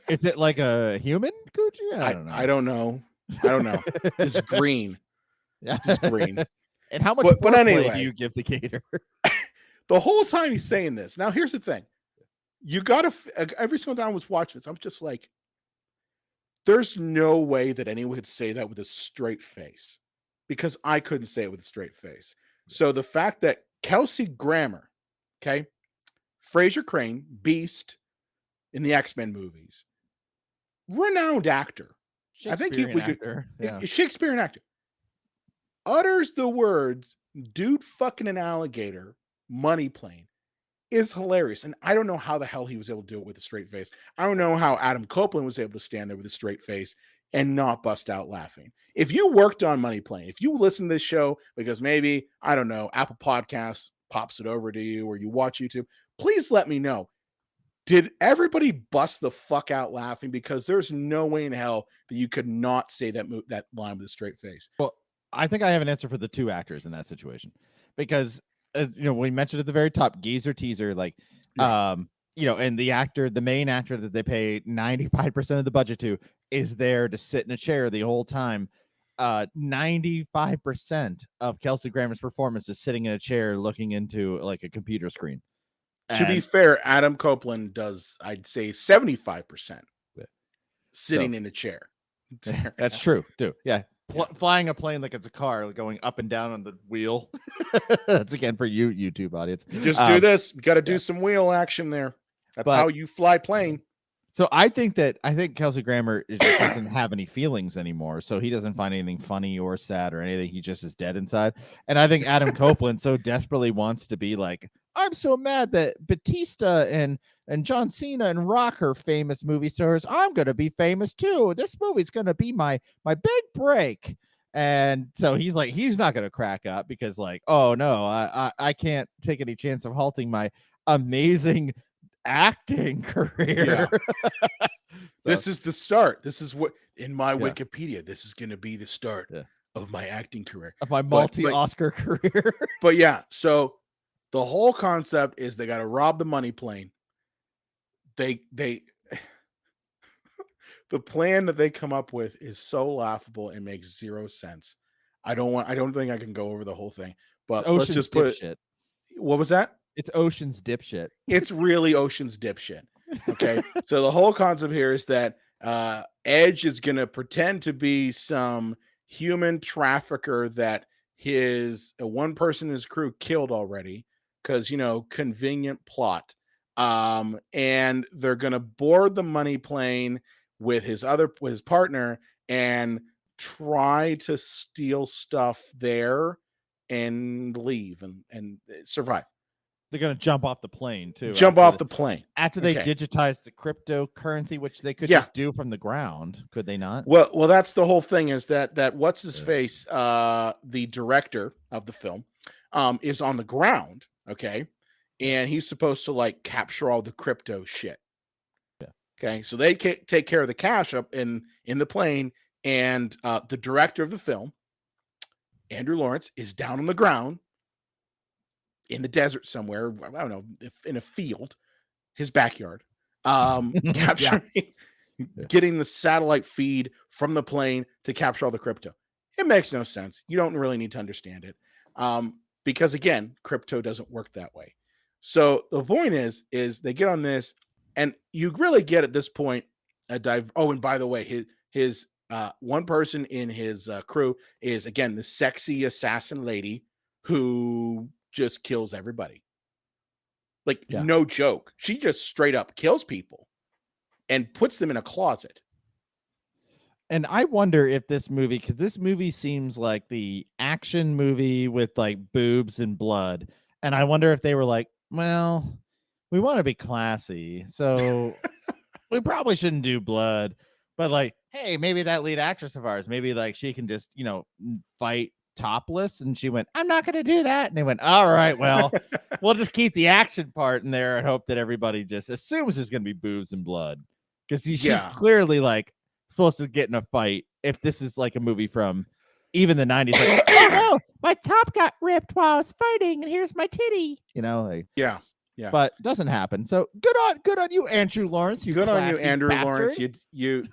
Is it like a human coochie? I don't know. I don't know. It's green. Yeah, it's green. And how much but anyway, do you give the gator? The whole time he's saying this. Now, here's the thing. You gotta, every single time I was watching this, I'm just like, there's no way that anyone could say that with a straight face, because I couldn't say it with a straight face. So the fact that Kelsey Grammer, okay, Fraser Crane, Beast in the X-Men movies, renowned actor. I think we could, Shakespearean actor, utters the words, dude fucking an alligator, money plane, is hilarious. And I don't know how the hell he was able to do it with a straight face. I don't know how Adam Copeland was able to stand there with a straight face and not bust out laughing. If you worked on Money Plane, if you listen to this show because maybe, I don't know, Apple Podcasts pops it over to you or you watch YouTube, please let me know. Did everybody bust the fuck out laughing? Because there's no way in hell that you could not say that line with a straight face. Well, I think I have an answer for the two actors in that situation, because as you know, we mentioned at the very top, Geezer Teaser, like, you know, and the main actor that they pay 95% of the budget to is there to sit in a chair the whole time. 95% of Kelsey Grammer's performance is sitting in a chair looking into like a computer screen. To be fair, Adam Copeland does, I'd say, 75% sitting in a chair. That's true, too. Yeah. Flying a plane like it's a car, going up and down on the wheel. That's again for you, YouTube audience. You just do this. You got to do some wheel action there. That's how you fly plane. So I think Kelsey Grammer just doesn't have any feelings anymore. So he doesn't find anything funny or sad or anything. He just is dead inside. And I think Adam Copeland so desperately wants to be like, I'm so mad that Batista and John Cena and Rock are famous movie stars. I'm going to be famous too. This movie's going to be my big break. And so he's like, he's not going to crack up because like, oh no, I can't take any chance of halting my amazing acting career. This is the start. This is what in my Wikipedia, this is going to be the start of my acting career, of my multi-Oscar career. But yeah, so the whole concept is they got to rob the money plane. They the plan that they come up with is so laughable and makes zero sense. I don't think I can go over the whole thing, but let's just put it. What was that? It's Ocean's dipshit. It's really Ocean's dipshit. Okay. So the whole concept here is that Edge is going to pretend to be some human trafficker that his one person in his crew killed already because, convenient plot. And they're going to board the money plane with his partner and try to steal stuff there and leave and survive. They're going to jump off the plane, too. Jump off the plane. After they digitize the cryptocurrency, which they could just do from the ground. Could they not? Well, that's the whole thing is that what's his face, the director of the film, is on the ground, okay? And he's supposed to, like, capture all the crypto shit. Yeah. Okay, so they take care of the cash up in the plane, and the director of the film, Andrew Lawrence, is down on the ground in the desert somewhere, I don't know, in a field, his backyard, capturing, getting the satellite feed from the plane to capture all the crypto. It makes no sense. You don't really need to understand it. Because again, crypto doesn't work that way. So the point is they get on this, and you really get at this point and by the way, his one person in his crew is, again, the sexy assassin lady who just kills everybody. Like, no joke. She just straight up kills people and puts them in a closet. And I wonder if this movie, because this movie seems like the action movie with like boobs and blood. And I wonder if they were like, well, we want to be classy, so we probably shouldn't do blood. But like, hey, maybe that lead actress of ours, maybe like she can just, fight topless. And she went, I'm not going to do that. And they went, all right, well, we'll just keep the action part in there and hope that everybody just assumes there's going to be boobs and blood. Because she's clearly like supposed to get in a fight if this is like a movie from even the 90s. Like, oh no, my top got ripped while I was fighting, and here's my titty. Like, yeah. But it doesn't happen. So good on you, Andrew Lawrence. Good on you, Andrew Lawrence. You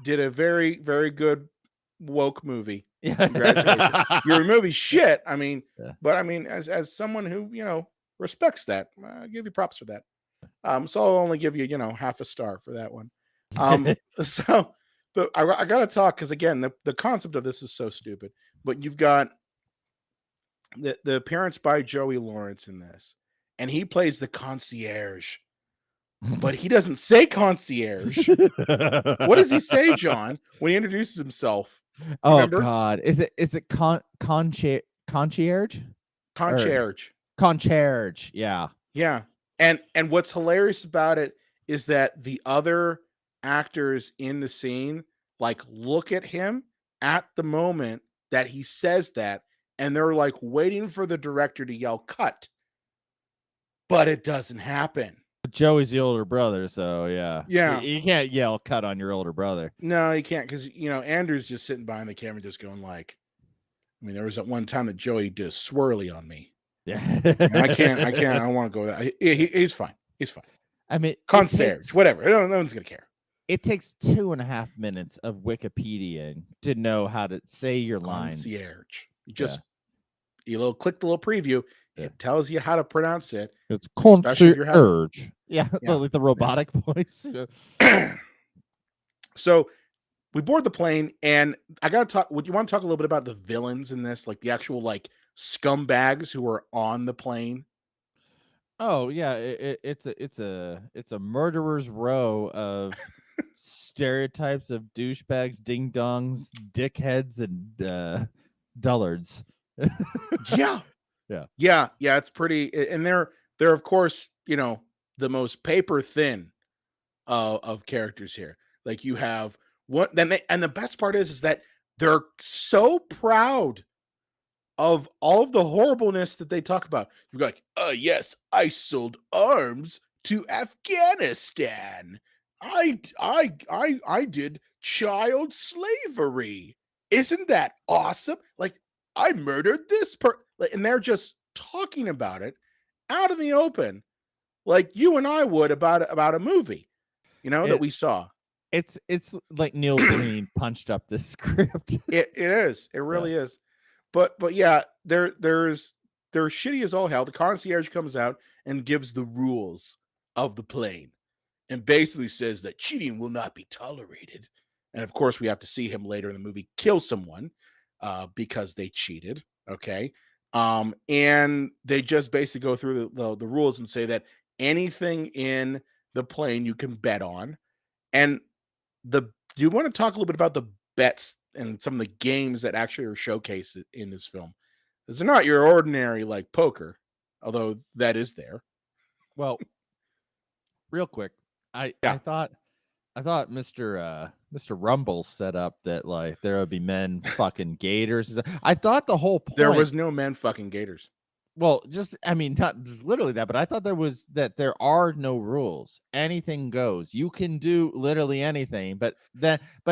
did a very, very good woke movie. Yeah. Congratulations. Your movie shit. I mean, but I mean, as someone who respects that, I give you props for that. So I'll only give you half a star for that one. So I gotta talk, because again, the concept of this is so stupid. But you've got the appearance by Joey Lawrence in this, and he plays the concierge, but he doesn't say concierge. What does he say, John, when he introduces himself? Remember? God, is it concierge? Concierge. Yeah. And what's hilarious about it is that the other actors in the scene like look at him at the moment that he says that, and they're like waiting for the director to yell cut, but it doesn't happen. Joey's the older brother, so yeah, you can't yell cut on your older brother. No, you can't, because Andrew's just sitting behind the camera just going like, I mean, there was that one time that Joey did a swirly on me. Yeah. I can't I don't want to go with that. He's fine. I mean, concierge, whatever. No one's gonna care. It takes 2.5 minutes of Wikipedia to know how to say your lines. Concierge. You just click the little preview. It tells you how to pronounce it. It's concierge. Yeah, like the robotic voice. So we board the plane, and I gotta talk. Would you want to talk a little bit about the villains in this, like the actual like scumbags who are on the plane? Oh yeah, it's a murderer's row of stereotypes of douchebags, ding dongs, dickheads, and dullards. Yeah. It's pretty, and they're of course the most paper thin of characters here. Like you have and the best part is that they're so proud of all of the horribleness that they talk about. You're like, yes, I sold arms to Afghanistan. I did child slavery isn't that awesome? Like, I murdered this and they're just talking about it out in the open, like you and I would about a movie, that we saw. It's like Neil Breen punched up this script. It is. It really is. But yeah, they're shitty as all hell. The concierge comes out and gives the rules of the plane and basically says that cheating will not be tolerated. And of course, we have to see him later in the movie kill someone because they cheated. Okay. And they just basically go through the rules and say that anything in the plane you can bet on. And do you want to talk a little bit about the bets and some of the games that actually are showcased in this film? Because they're not your ordinary like poker, although that is there. Well, real quick, I thought Mr. Rumble set up that like there would be men fucking gators. I thought the whole point there was no men fucking gators. Well, not just literally that, but I thought there are no rules. Anything goes. You can do literally anything, but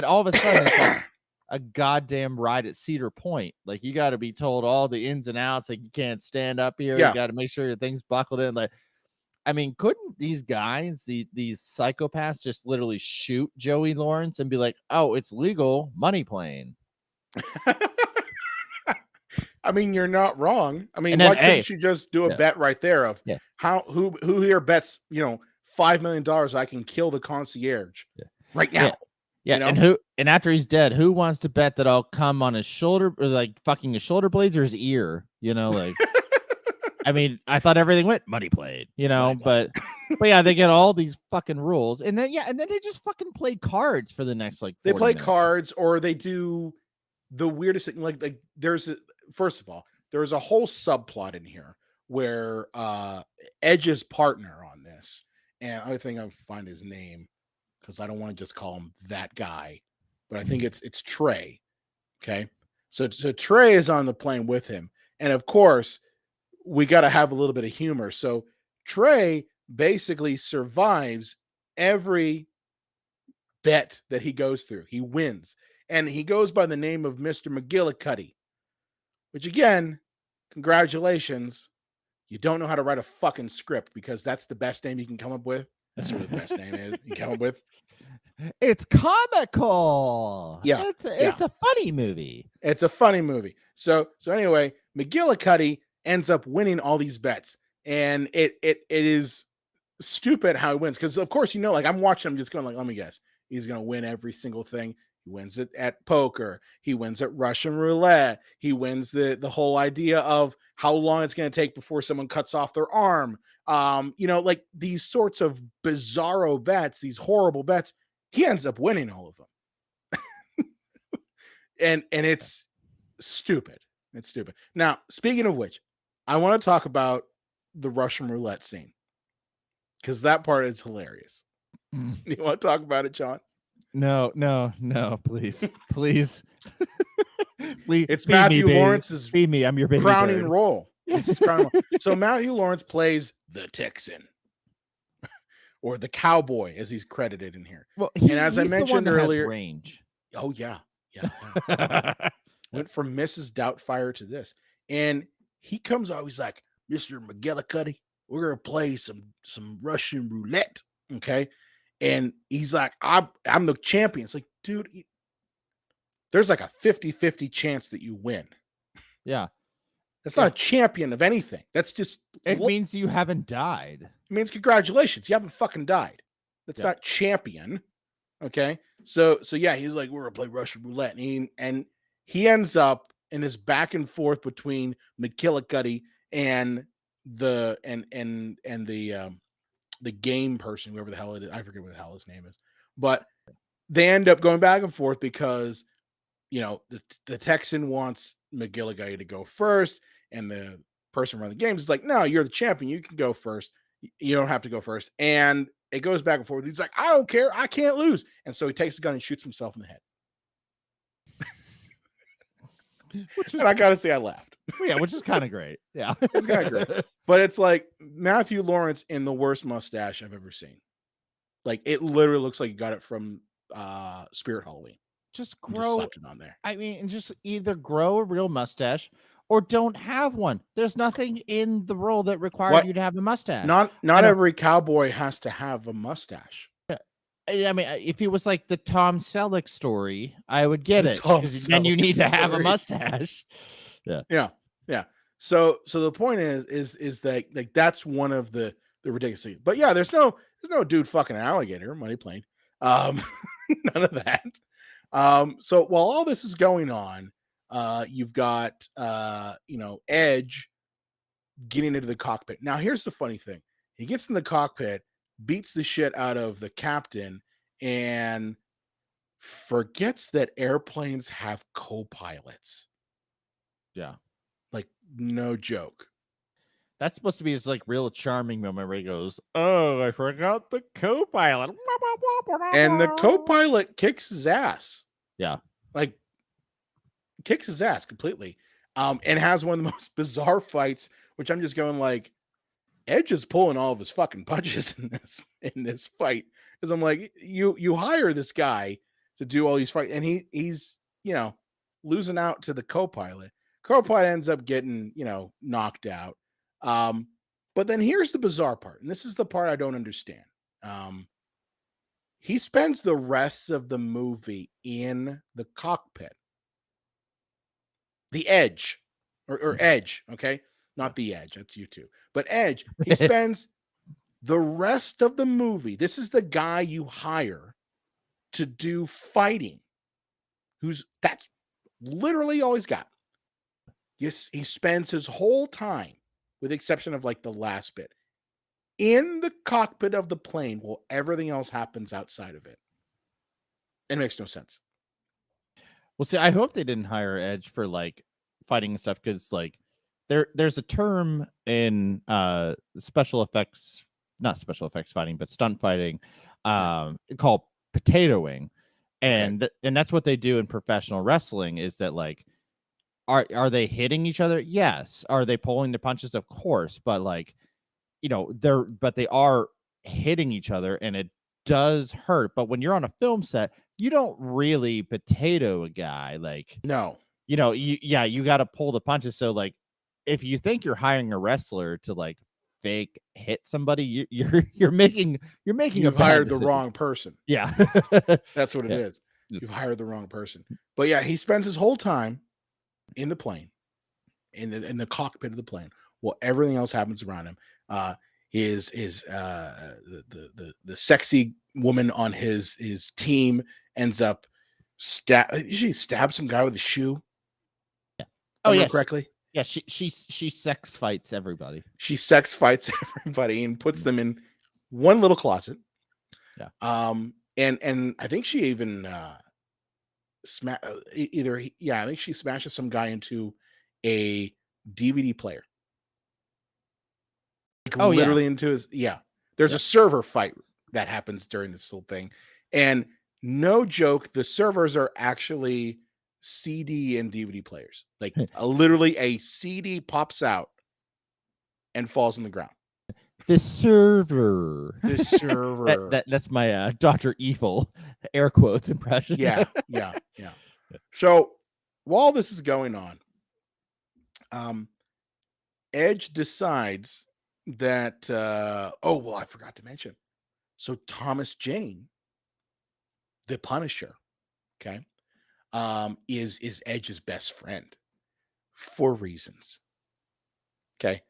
all of a sudden it's like a goddamn ride at Cedar Point. Like you got to be told all the ins and outs. Like you can't stand up here. You got to make sure your thing's buckled in. Like, I mean, couldn't these guys, these psychopaths, just literally shoot Joey Lawrence and be like, "Oh, it's legal, money plane." I mean, you're not wrong. I mean, why couldn't you just do a bet right there of who here bets, $5 million I can kill the concierge right now? Yeah. And after he's dead, who wants to bet that I'll come on his shoulder or like fucking his shoulder blades or his ear? Like I mean, I thought everything went money played, but yeah, they get all these fucking rules, and then they just fucking play cards for the next like 40 they play minutes. cards, or they do the weirdest thing. Like first of all, there's a whole subplot in here where Edge's partner on this, and I think I'll find his name because I don't want to just call him that guy, but I think it's Trey. Okay, so Trey is on the plane with him, and of course we got to have a little bit of humor. So Trey basically survives every bet that he goes through. He wins, and he goes by the name of Mr. McGillicuddy, which again, congratulations. You don't know how to write a fucking script because that's the best name you can come up with. That's really the best name you can come up with. It's comical. Yeah. It's a funny movie. It's a funny movie. So anyway, McGillicuddy ends up winning all these bets, and it is stupid how he wins, because of course like I'm watching him just going like, let me guess, he's gonna win every single thing. He wins it at poker, he wins at Russian roulette, he wins the whole idea of how long it's going to take before someone cuts off their arm, like these sorts of bizarro bets, these horrible bets. He ends up winning all of them. and it's stupid. It's stupid. Now, speaking of which, I want to talk about the Russian roulette scene, because that part is hilarious. You want to talk about it, John? No, please. Please. Please. It's Matthew Lawrence's feed me. I'm your baby crowning bird. role. It's his crowning role. So Matthew Lawrence plays the Texan, or the cowboy, as he's credited in here. Well, and as I mentioned earlier, range. Oh yeah. Went from Mrs. Doubtfire to this, and he comes out. He's like, Mr. McGillicuddy, we're gonna play some Russian roulette, okay? And he's like, I'm the champion. It's like, dude, there's like a 50-50 chance that you win. Yeah. That's not a champion of anything. That's just... It means you haven't died. It means congratulations. You haven't fucking died. That's not champion. Okay? So yeah, he's like, we're going to play Russian roulette. And he ends up in this back and forth between McGillicuddy and the game person, whoever the hell it is. I forget what the hell his name is. But they end up going back and forth because, the Texan wants McGillicuddy to go first, and the person running the games is like, no, you're the champion. You can go first. You don't have to go first. And it goes back and forth. He's like, I don't care. I can't lose. And so he takes a gun and shoots himself in the head. And I got to say, I laughed. Yeah, which is kind of great. Yeah. It's kind of great. But it's like Matthew Lawrence in the worst mustache I've ever seen. Like, it literally looks like he got it from Spirit Halloween. just Just grow. slapped it on there. I mean, just either grow a real mustache or don't have one. There's nothing in the role that required you to have a mustache. Not every cowboy has to have a mustache. I mean, if it was like the Tom Selleck story, I would get it. Because then you need to have a mustache. Yeah. So the point is that like that's one of the ridiculous things. But yeah, there's no dude fucking an alligator, Money Plane. None of that. So while all this is going on, you've got Edge getting into the cockpit. Now here's the funny thing. He gets in the cockpit, beats the shit out of the captain, and forgets that airplanes have co-pilots. Yeah. Like, no joke. That's supposed to be his like real charming moment where he goes, "Oh, I forgot the co-pilot." And the co-pilot kicks his ass. Yeah. Like, kicks his ass completely. And has one of the most bizarre fights, which I'm just going like, Edge is pulling all of his fucking punches in this fight. Because I'm like, you hire this guy to do all these fights, and he's losing out to the co-pilot. Co-pilot ends up getting knocked out. But then here's the bizarre part, and this is the part I don't understand. He spends the rest of the movie in the cockpit. The Edge, or Edge, okay? Not the Edge, that's you too. But Edge, he spends the rest of the movie. This is the guy you hire to do fighting. That's literally all he's got. Yes, he spends his whole time, with the exception of like the last bit, in the cockpit of the plane while everything else happens outside of it. It makes no sense. Well, see, I hope they didn't hire Edge for like fighting and stuff, because like there's a term in special effects, not special effects fighting, but stunt fighting, called potatoing, and that's what they do in professional wrestling. Is that like, are they hitting each other? Yes. Are they pulling the punches? Of course, but like, they are hitting each other, and it does hurt. But when you're on a film set, you don't really potato a guy. Like, no, you got to pull the punches. So like, if you think you're hiring a wrestler to like fake hit somebody, you're making you've hired the wrong person. Yeah. That's what it is. You've hired the wrong person. But yeah, he spends his whole time in the plane, in the cockpit of the plane, while everything else happens around him. The sexy woman on his team ends up she stabs some guy with a shoe. Yeah. Oh yeah, correctly. Yeah, she sex fights everybody. She sex fights everybody and puts them in one little closet. Yeah. And I think she even I think she smashes some guy into a DVD player. Like literally into his There's a server fight that happens during this whole thing. And no joke, the servers are actually CD and DVD players. Like literally a CD pops out and falls on the ground. The server. That's my Dr. Evil air quotes impression. Yeah. So while this is going on, Edge decides that I forgot to mention. So Thomas Jane, the Punisher, okay, is Edge's best friend for reasons. Okay.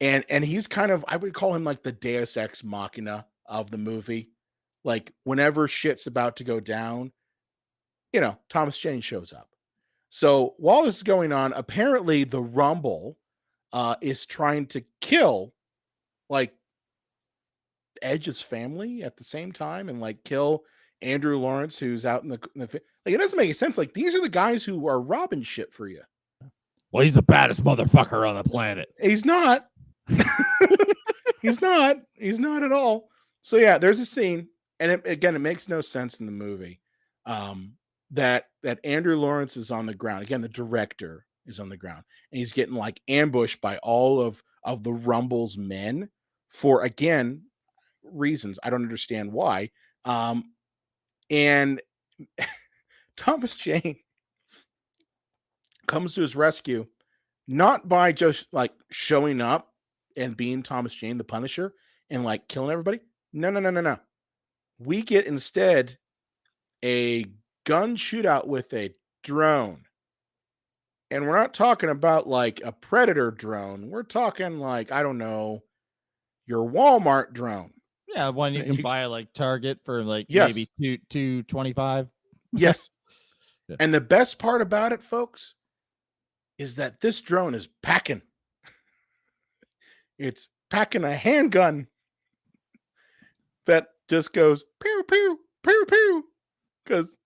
And he's kind of, I would call him like the Deus Ex Machina of the movie. Like whenever shit's about to go down, Thomas Jane shows up. So while this is going on, apparently the Rumble is trying to kill like Edge's family at the same time, and like kill Andrew Lawrence, who's out in the like, it doesn't make any sense. Like, these are the guys who are robbing shit for you. Well, he's the baddest motherfucker on the planet. He's not. He's not at all. So yeah, there's a scene, and it makes no sense in the movie. That Andrew Lawrence is on the ground. Again, the director is on the ground, and he's getting like ambushed by all of the Rumble's men for, again, reasons I don't understand why. And Thomas Jane comes to his rescue, not by just like showing up and being Thomas Jane, the Punisher, and like killing everybody. No. We get instead a gun shootout with a drone. And we're not talking about like a Predator drone. We're talking like, I don't know, your Walmart drone. Yeah, one you can buy like Target for like yes. maybe $2.25. Yes. Yeah. And the best part about it, folks, is that this drone is packing. It's packing a handgun that just goes pew pew pew pew, because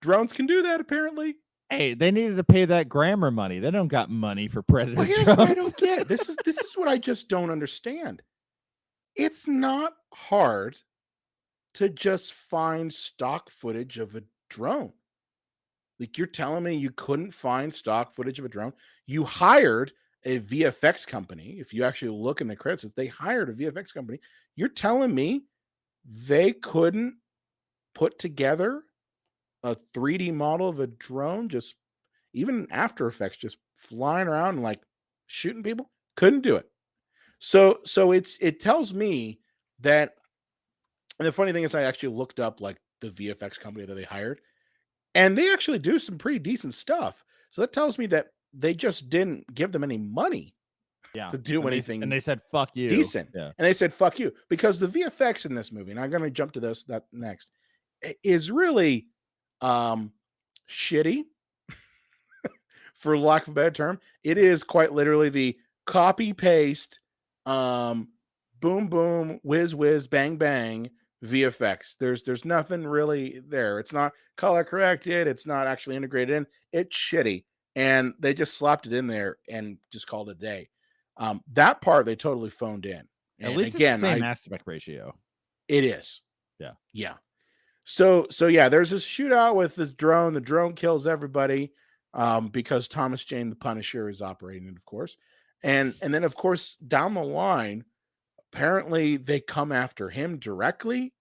drones can do that apparently. Hey, they needed to pay that grammar money. They don't got money for Predator Well, here's drones. what I don't get. This is what I just don't understand. It's not hard to just find stock footage of a drone. Like, you're telling me you couldn't find stock footage of a drone? You hired a VFX company. If you actually look in the credits, they hired a VFX company. You're telling me they couldn't put together a 3D model of a drone, just even After Effects, just flying around and like shooting people? Couldn't do it. So it tells me that, and the funny thing is I actually looked up like the VFX company that they hired, and they actually do some pretty decent stuff. So that tells me that they just didn't give them any money to do anything. And they said, fuck you. Decent. Yeah. And they said, fuck you. Because the VFX in this movie, and I'm going to jump to that next, is really shitty, for lack of a better term. It is quite literally the copy paste, boom, boom, whiz, whiz, bang, bang VFX. There's nothing really there. It's not color corrected. It's not actually integrated in. It's shitty. And they just slapped it in there and just called it a day. That part they totally phoned in. And at least again, it's the same aspect ratio. It is. Yeah. Yeah. So yeah, there's this shootout with the drone. The drone kills everybody because Thomas Jane, the Punisher, is operating it, of course. And then, of course, down the line, apparently they come after him directly.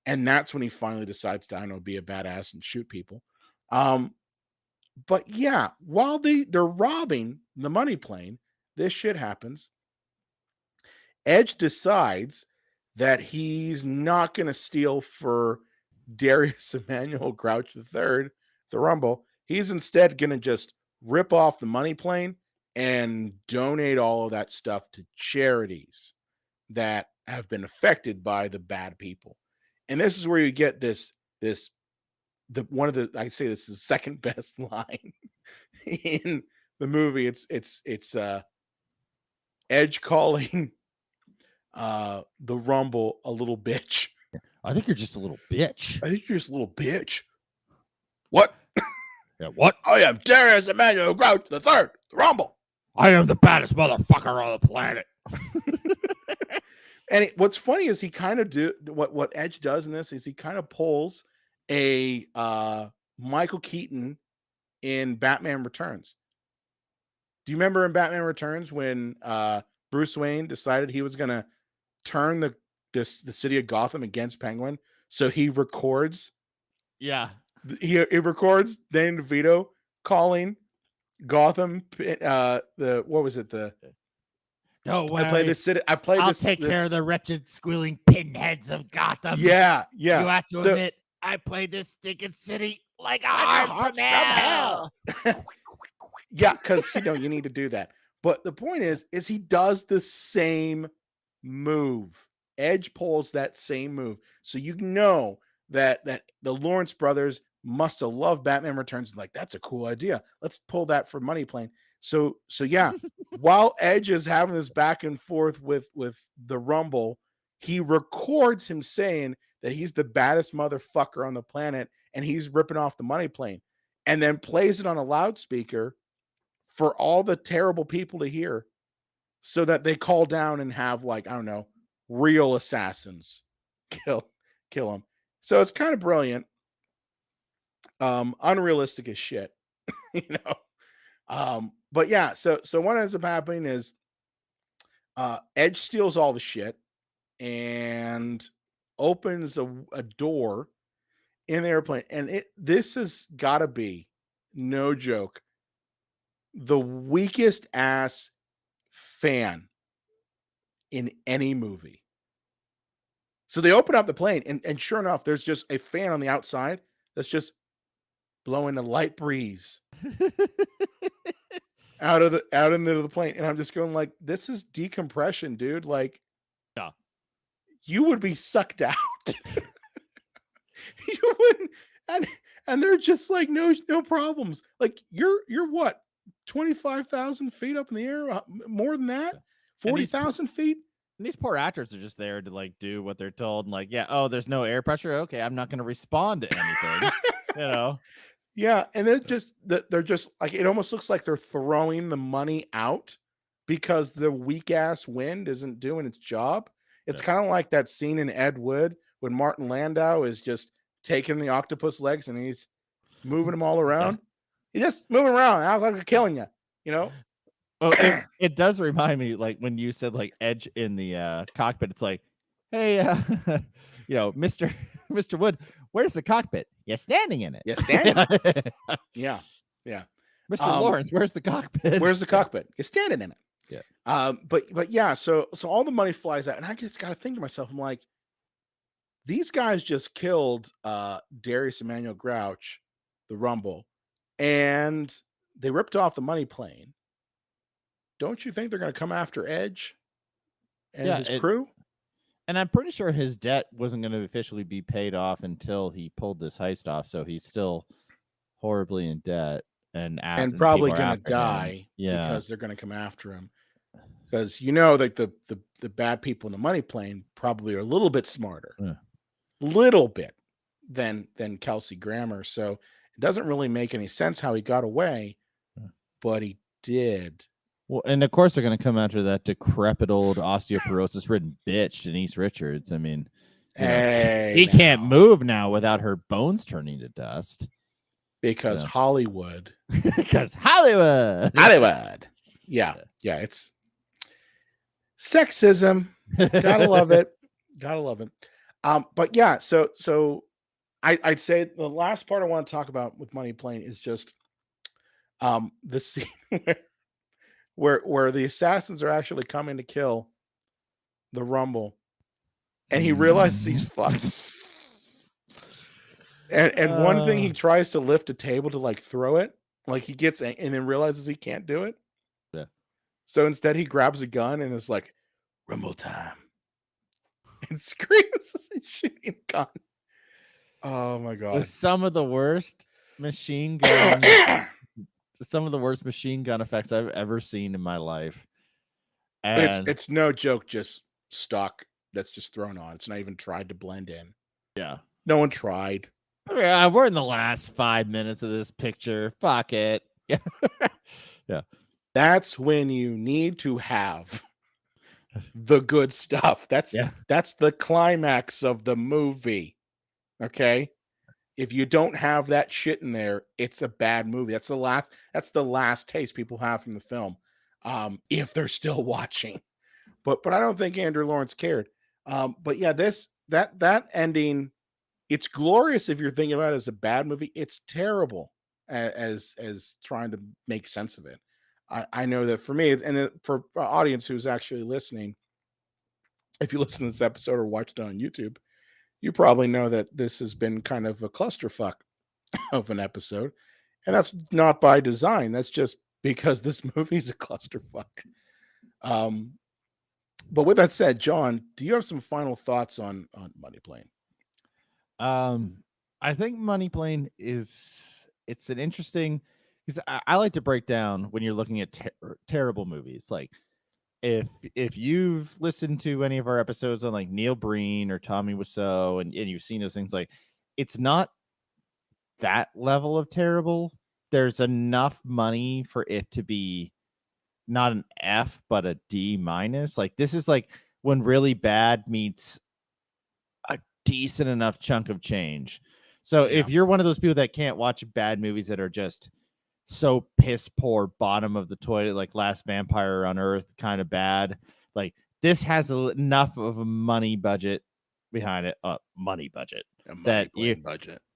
And that's when he finally decides to, I don't know, be a badass and shoot people. But yeah, while they're robbing the money plane, this shit happens. Edge decides that he's not going to steal for Darius Emmanuel Grouch III, the Rumble. He's instead going to just rip off the money plane and donate all of that stuff to charities that have been affected by the bad people. And this is where you get I say this is the second best line in the movie. It's Edge calling the Rumble a little bitch. I think you're just a little bitch. I think you're just a little bitch. What? Yeah, what? I am Darius Emmanuel Grouch III, the Rumble. I am the baddest motherfucker on the planet. And what's funny is he kind of what Edge does in this is he kind of pulls a Michael Keaton in Batman Returns. Do you remember in Batman Returns when Bruce Wayne decided he was going to turn the city of Gotham against Penguin? So he records. Yeah. He records Danny DeVito calling Gotham. What was it? Don't worry. I played this city. I'll take care of the wretched, squealing pinheads of Gotham. Yeah. You have to admit, I played this stinking city like a heart from hell. Yeah, because you need to do that. But the point is he does the same move. Edge pulls that same move. So you know that the Lawrence brothers must have loved Batman Returns and like, that's a cool idea. Let's pull that for Money Plane. So yeah, while Edge is having this back and forth with the Rumble, he records him saying that he's the baddest motherfucker on the planet and he's ripping off the Money Plane, and then plays it on a loudspeaker for all the terrible people to hear so that they call down and have, like, I don't know, real assassins kill him. So it's kind of brilliant. Unrealistic as shit, But yeah, so what ends up happening is Edge steals all the shit and opens a door in the airplane, and this has got to be, no joke, the weakest ass fan in any movie. So they open up the plane, and sure enough, there's just a fan on the outside that's just blowing a light breeze out into the plane. And I'm just going like, this is decompression, dude. Like, yeah, you would be sucked out. You wouldn't, and they're just like, no problems. Like, you're what, 25,000 feet up in the air, more than that, 40,000 feet. And these poor actors are just there to like do what they're told, and like, yeah, oh, there's no air pressure. Okay, I'm not going to respond to anything. Yeah, and they're just like, it almost looks like they're throwing the money out because the weak ass wind isn't doing its job. It's kind of like that scene in Ed Wood when Martin Landau is just taking the octopus legs and he's moving them all around. He's just moving around, I look like killing you. Oh, it does remind me, like when you said like Edge in the cockpit, it's like, hey, Mr. Wood, where's the cockpit? You're standing in it. You're standing. Yeah. Mr. Lawrence, where's the cockpit? Where's the cockpit? You're standing in it. Yeah. But yeah, so all the money flies out, and I just got to think to myself, I'm like, these guys just killed Darius Emmanuel Grouch, the Rumble, and they ripped off the money plane. Don't you think they're going to come after Edge and his crew? And I'm pretty sure his debt wasn't going to officially be paid off until he pulled this heist off. So he's still horribly in debt and probably going to die because they're going to come after him. Because like the bad people in the money plane probably are a little bit smarter, little bit than Kelsey Grammer. So it doesn't really make any sense how he got away, but he did. Well, and of course they're going to come after that decrepit old osteoporosis-ridden bitch, Denise Richards. I mean, he can't move now without her bones turning to dust. Because Hollywood. Because Hollywood. Yeah, it's sexism. Gotta love it. But yeah, so I'd say the last part I want to talk about with Money Plane is just the scene where the assassins are actually coming to kill the Rumble, and he realizes he's fucked. And one thing, he tries to lift a table to like throw it, like he gets and then realizes he can't do it. Yeah. So instead he grabs a gun and is like, Rumble time, and screams as he's shooting a gun. Oh my god! With some of the worst machine gun effects I've ever seen in my life. And it's no joke, just stock that's just thrown on. It's not even tried to blend in. Yeah. No one tried. Yeah, we're in the last 5 minutes of this picture. Fuck it. Yeah. Yeah. That's when you need to have the good stuff. That's the climax of the movie. Okay? If you don't have that shit in there, it's a bad movie. That's the last taste people have from the film. If they're still watching. But I don't think Andrew Lawrence cared. But yeah, that ending, it's glorious if you're thinking about it as a bad movie. It's terrible as trying to make sense of it. I know that for me, and for our audience who's actually listening, if you listen to this episode or watched it on YouTube, you probably know that this has been kind of a clusterfuck of an episode. And that's not by design. That's just because this movie's a clusterfuck. But with that said, John, do you have some final thoughts on Money Plane? I think Money Plane it's an interesting, because I like to break down when you're looking at terrible movies. Like if you've listened to any of our episodes on like Neil Breen or Tommy Wiseau and you've seen those things, like it's not that level of terrible. There's enough money for it to be not an F, but a D-. Like this is like when really bad meets a decent enough chunk of change. So if you're one of those people that can't watch bad movies that are just so piss poor, bottom of the toilet, like Last Vampire on Earth, kind of bad, like this has enough of a money budget behind it, budget.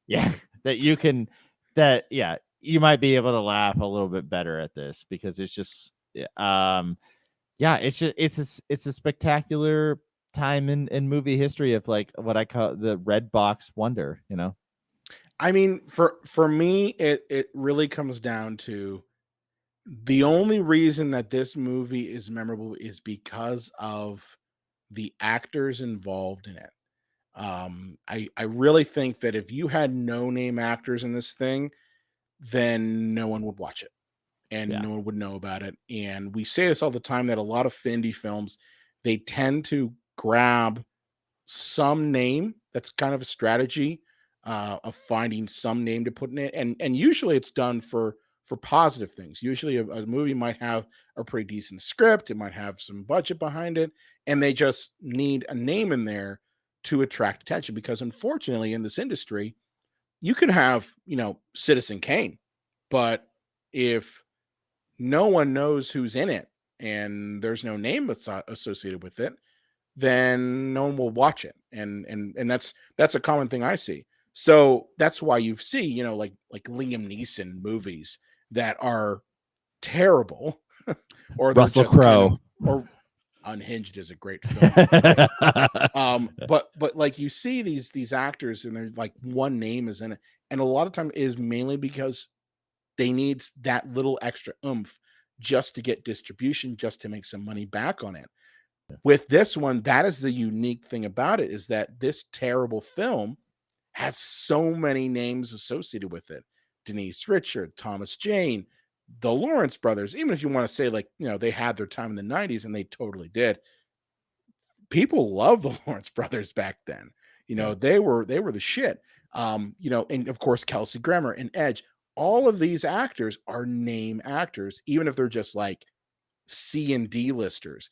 Yeah, that you can, that yeah, you might be able to laugh a little bit better at this because it's just, yeah, it's just it's a spectacular time in movie history of like what I call the red box wonder. I mean, for me, it really comes down to the only reason that this movie is memorable is because of the actors involved in it. I really think that if you had no name actors in this thing, then no one would watch it and Yeah, no one would know about it. And we say this all the time that a lot of indie films, they tend to grab some name. That's kind of a strategy of finding some name to put in it, and usually it's done for positive things. Usually, a movie might have a pretty decent script, it might have some budget behind it, and they just need a name in there to attract attention. Because unfortunately, in this industry, you can have Citizen Kane, but if no one knows who's in it and there's no name associated with it, then no one will watch it. And that's a common thing I see. So that's why you see, like Liam Neeson movies that are terrible, or they're Russell just kind of, Crowe. or Unhinged is a great film. But like you see these actors and they're like one name is in it, and a lot of time is mainly because they need that little extra oomph just to get distribution, just to make some money back on it. With this one, that is the unique thing about it, is that this terrible film has so many names associated with it. Denise Richard, Thomas Jane, the Lawrence brothers. Even if you want to say like, they had their time in the 90s, and they totally did. People love the Lawrence brothers back then. Yeah. They were the shit. And of course Kelsey Grammer and Edge. All of these actors are name actors, even if they're just like C and D listers.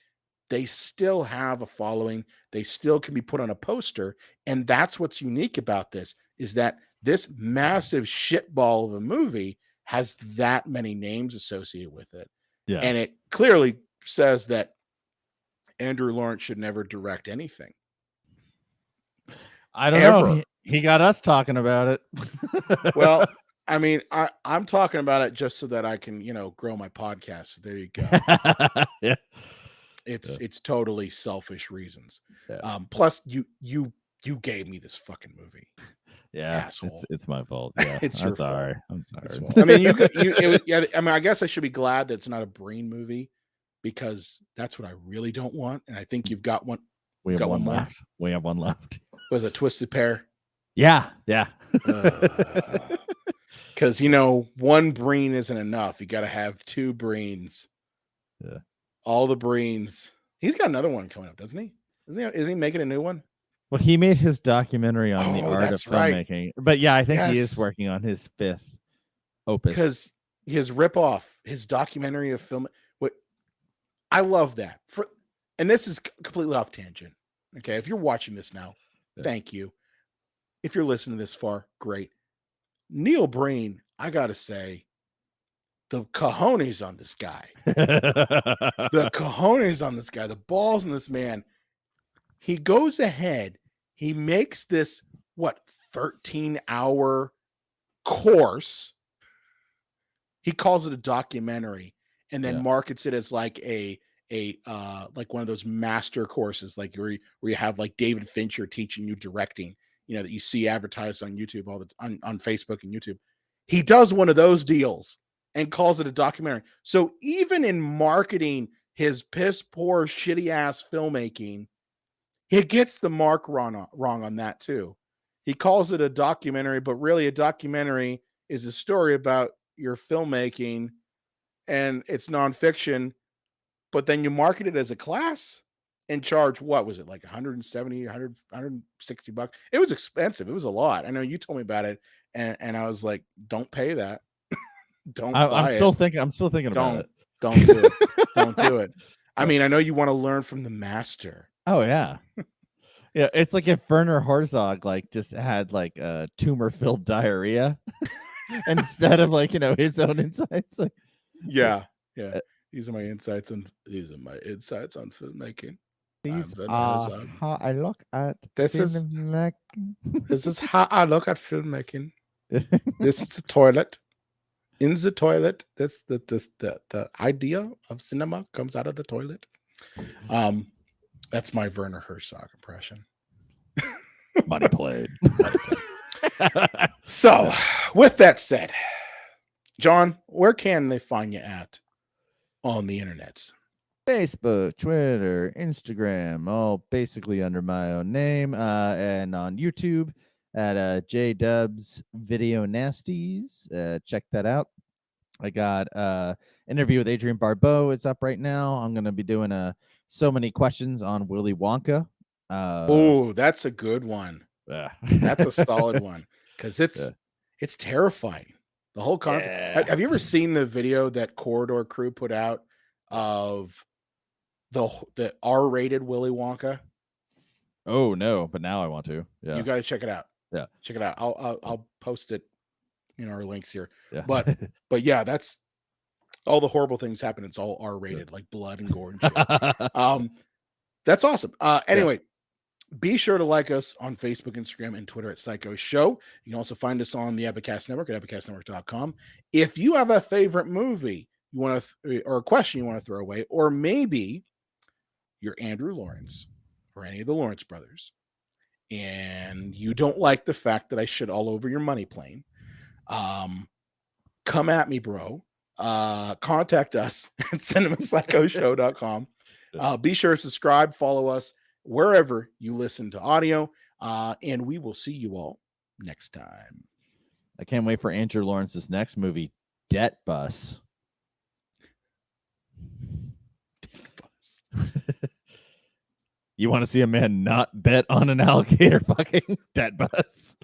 They still have a following. They still can be put on a poster. And that's what's unique about this, is that this massive shitball of a movie has that many names associated with it. Yeah. And it clearly says that Andrew Lawrence should never direct anything. I don't know. He got us talking about it. Well, I mean, I'm talking about it just so that I can, grow my podcast. There you go. Yeah. It's totally selfish reasons. Yeah. Plus, you gave me this fucking movie. Yeah, asshole. It's my fault. Yeah, I'm sorry. I'm sorry. I mean, I mean, I guess I should be glad that it's not a Breen movie, because that's what I really don't want. And I think you've got one. We have one left. We have one left. Was it Twisted Pair? Yeah. Because one Breen isn't enough. You got to have two Breens. Yeah. All the Breens. He's got another one coming up, doesn't he? Is he making a new one? Well, he made his documentary on the art of filmmaking. Right. But yeah, I think he is working on his fifth opus. Because his ripoff, his documentary of film. I love that. And this is completely off tangent. Okay, if you're watching this now, thank you. If you're listening to this far, great. Neil Breen, I gotta say, the cojones on this guy. The cojones on this guy. The balls on this man. He goes ahead. He makes this 13-hour course. He calls it a documentary, and then markets it as like a like one of those master courses, like where you have like David Fincher teaching you directing, that you see advertised on YouTube on Facebook and YouTube. He does one of those deals and calls it a documentary. So even in marketing his piss poor shitty ass filmmaking, he gets the mark wrong on that too. He calls it a documentary, but really a documentary is a story about your filmmaking, and it's nonfiction. But then you market it as a class and charge, what was it, like 170, 100, 160 bucks? It was expensive. It was a lot. I know you told me about it, and I was like, don't pay that. I'm still thinking about it. Don't do it. Don't do it. I mean, I know you want to learn from the master. Oh yeah. Yeah, it's like if Werner Herzog like just had like a tumor-filled diarrhea instead of like, his own insights. Yeah. These are my insights on filmmaking. These are how I look at filmmaking. This is how I look at filmmaking. This is the toilet. In the toilet, the idea of cinema comes out of the toilet. That's my Werner Herzog impression. Money played. So, with that said, John, where can they find you at on the internets? Facebook, Twitter, Instagram, all basically under my own name, and on YouTube at JDubs Video Nasties. Check that out. I got interview with Adrian Barbeau. It's up right now. I'm going to be doing so many questions on Willy Wonka. Oh, that's a good one. That's a solid one because it's terrifying. The whole concept. Yeah. Have you ever seen the video that Corridor Crew put out of the R-rated Willy Wonka? Oh no, but now I want to. Yeah, you got to check it out. Yeah, check it out. I'll post it in our links here. Yeah. But yeah, that's all the horrible things happen. It's all R-rated, like blood and gore and shit. That's awesome. Anyway, be sure to like us on Facebook, Instagram, and Twitter at Psycho Show. You can also find us on the Epicast Network at epicastnetwork.com. If you have a favorite movie you want to, or a question you want to throw away, or maybe you're Andrew Lawrence or any of the Lawrence brothers, and you don't like the fact that I shit all over your money plane, come at me, bro. Contact us at cinemapsychoshow.com. Be sure to subscribe, follow us wherever you listen to audio, and we will see you all next time. I can't wait for Andrew Lawrence's next movie, Debt Bus. You want to see a man not bet on an alligator fucking Debt Bus?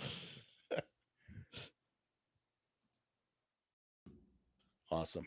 Awesome.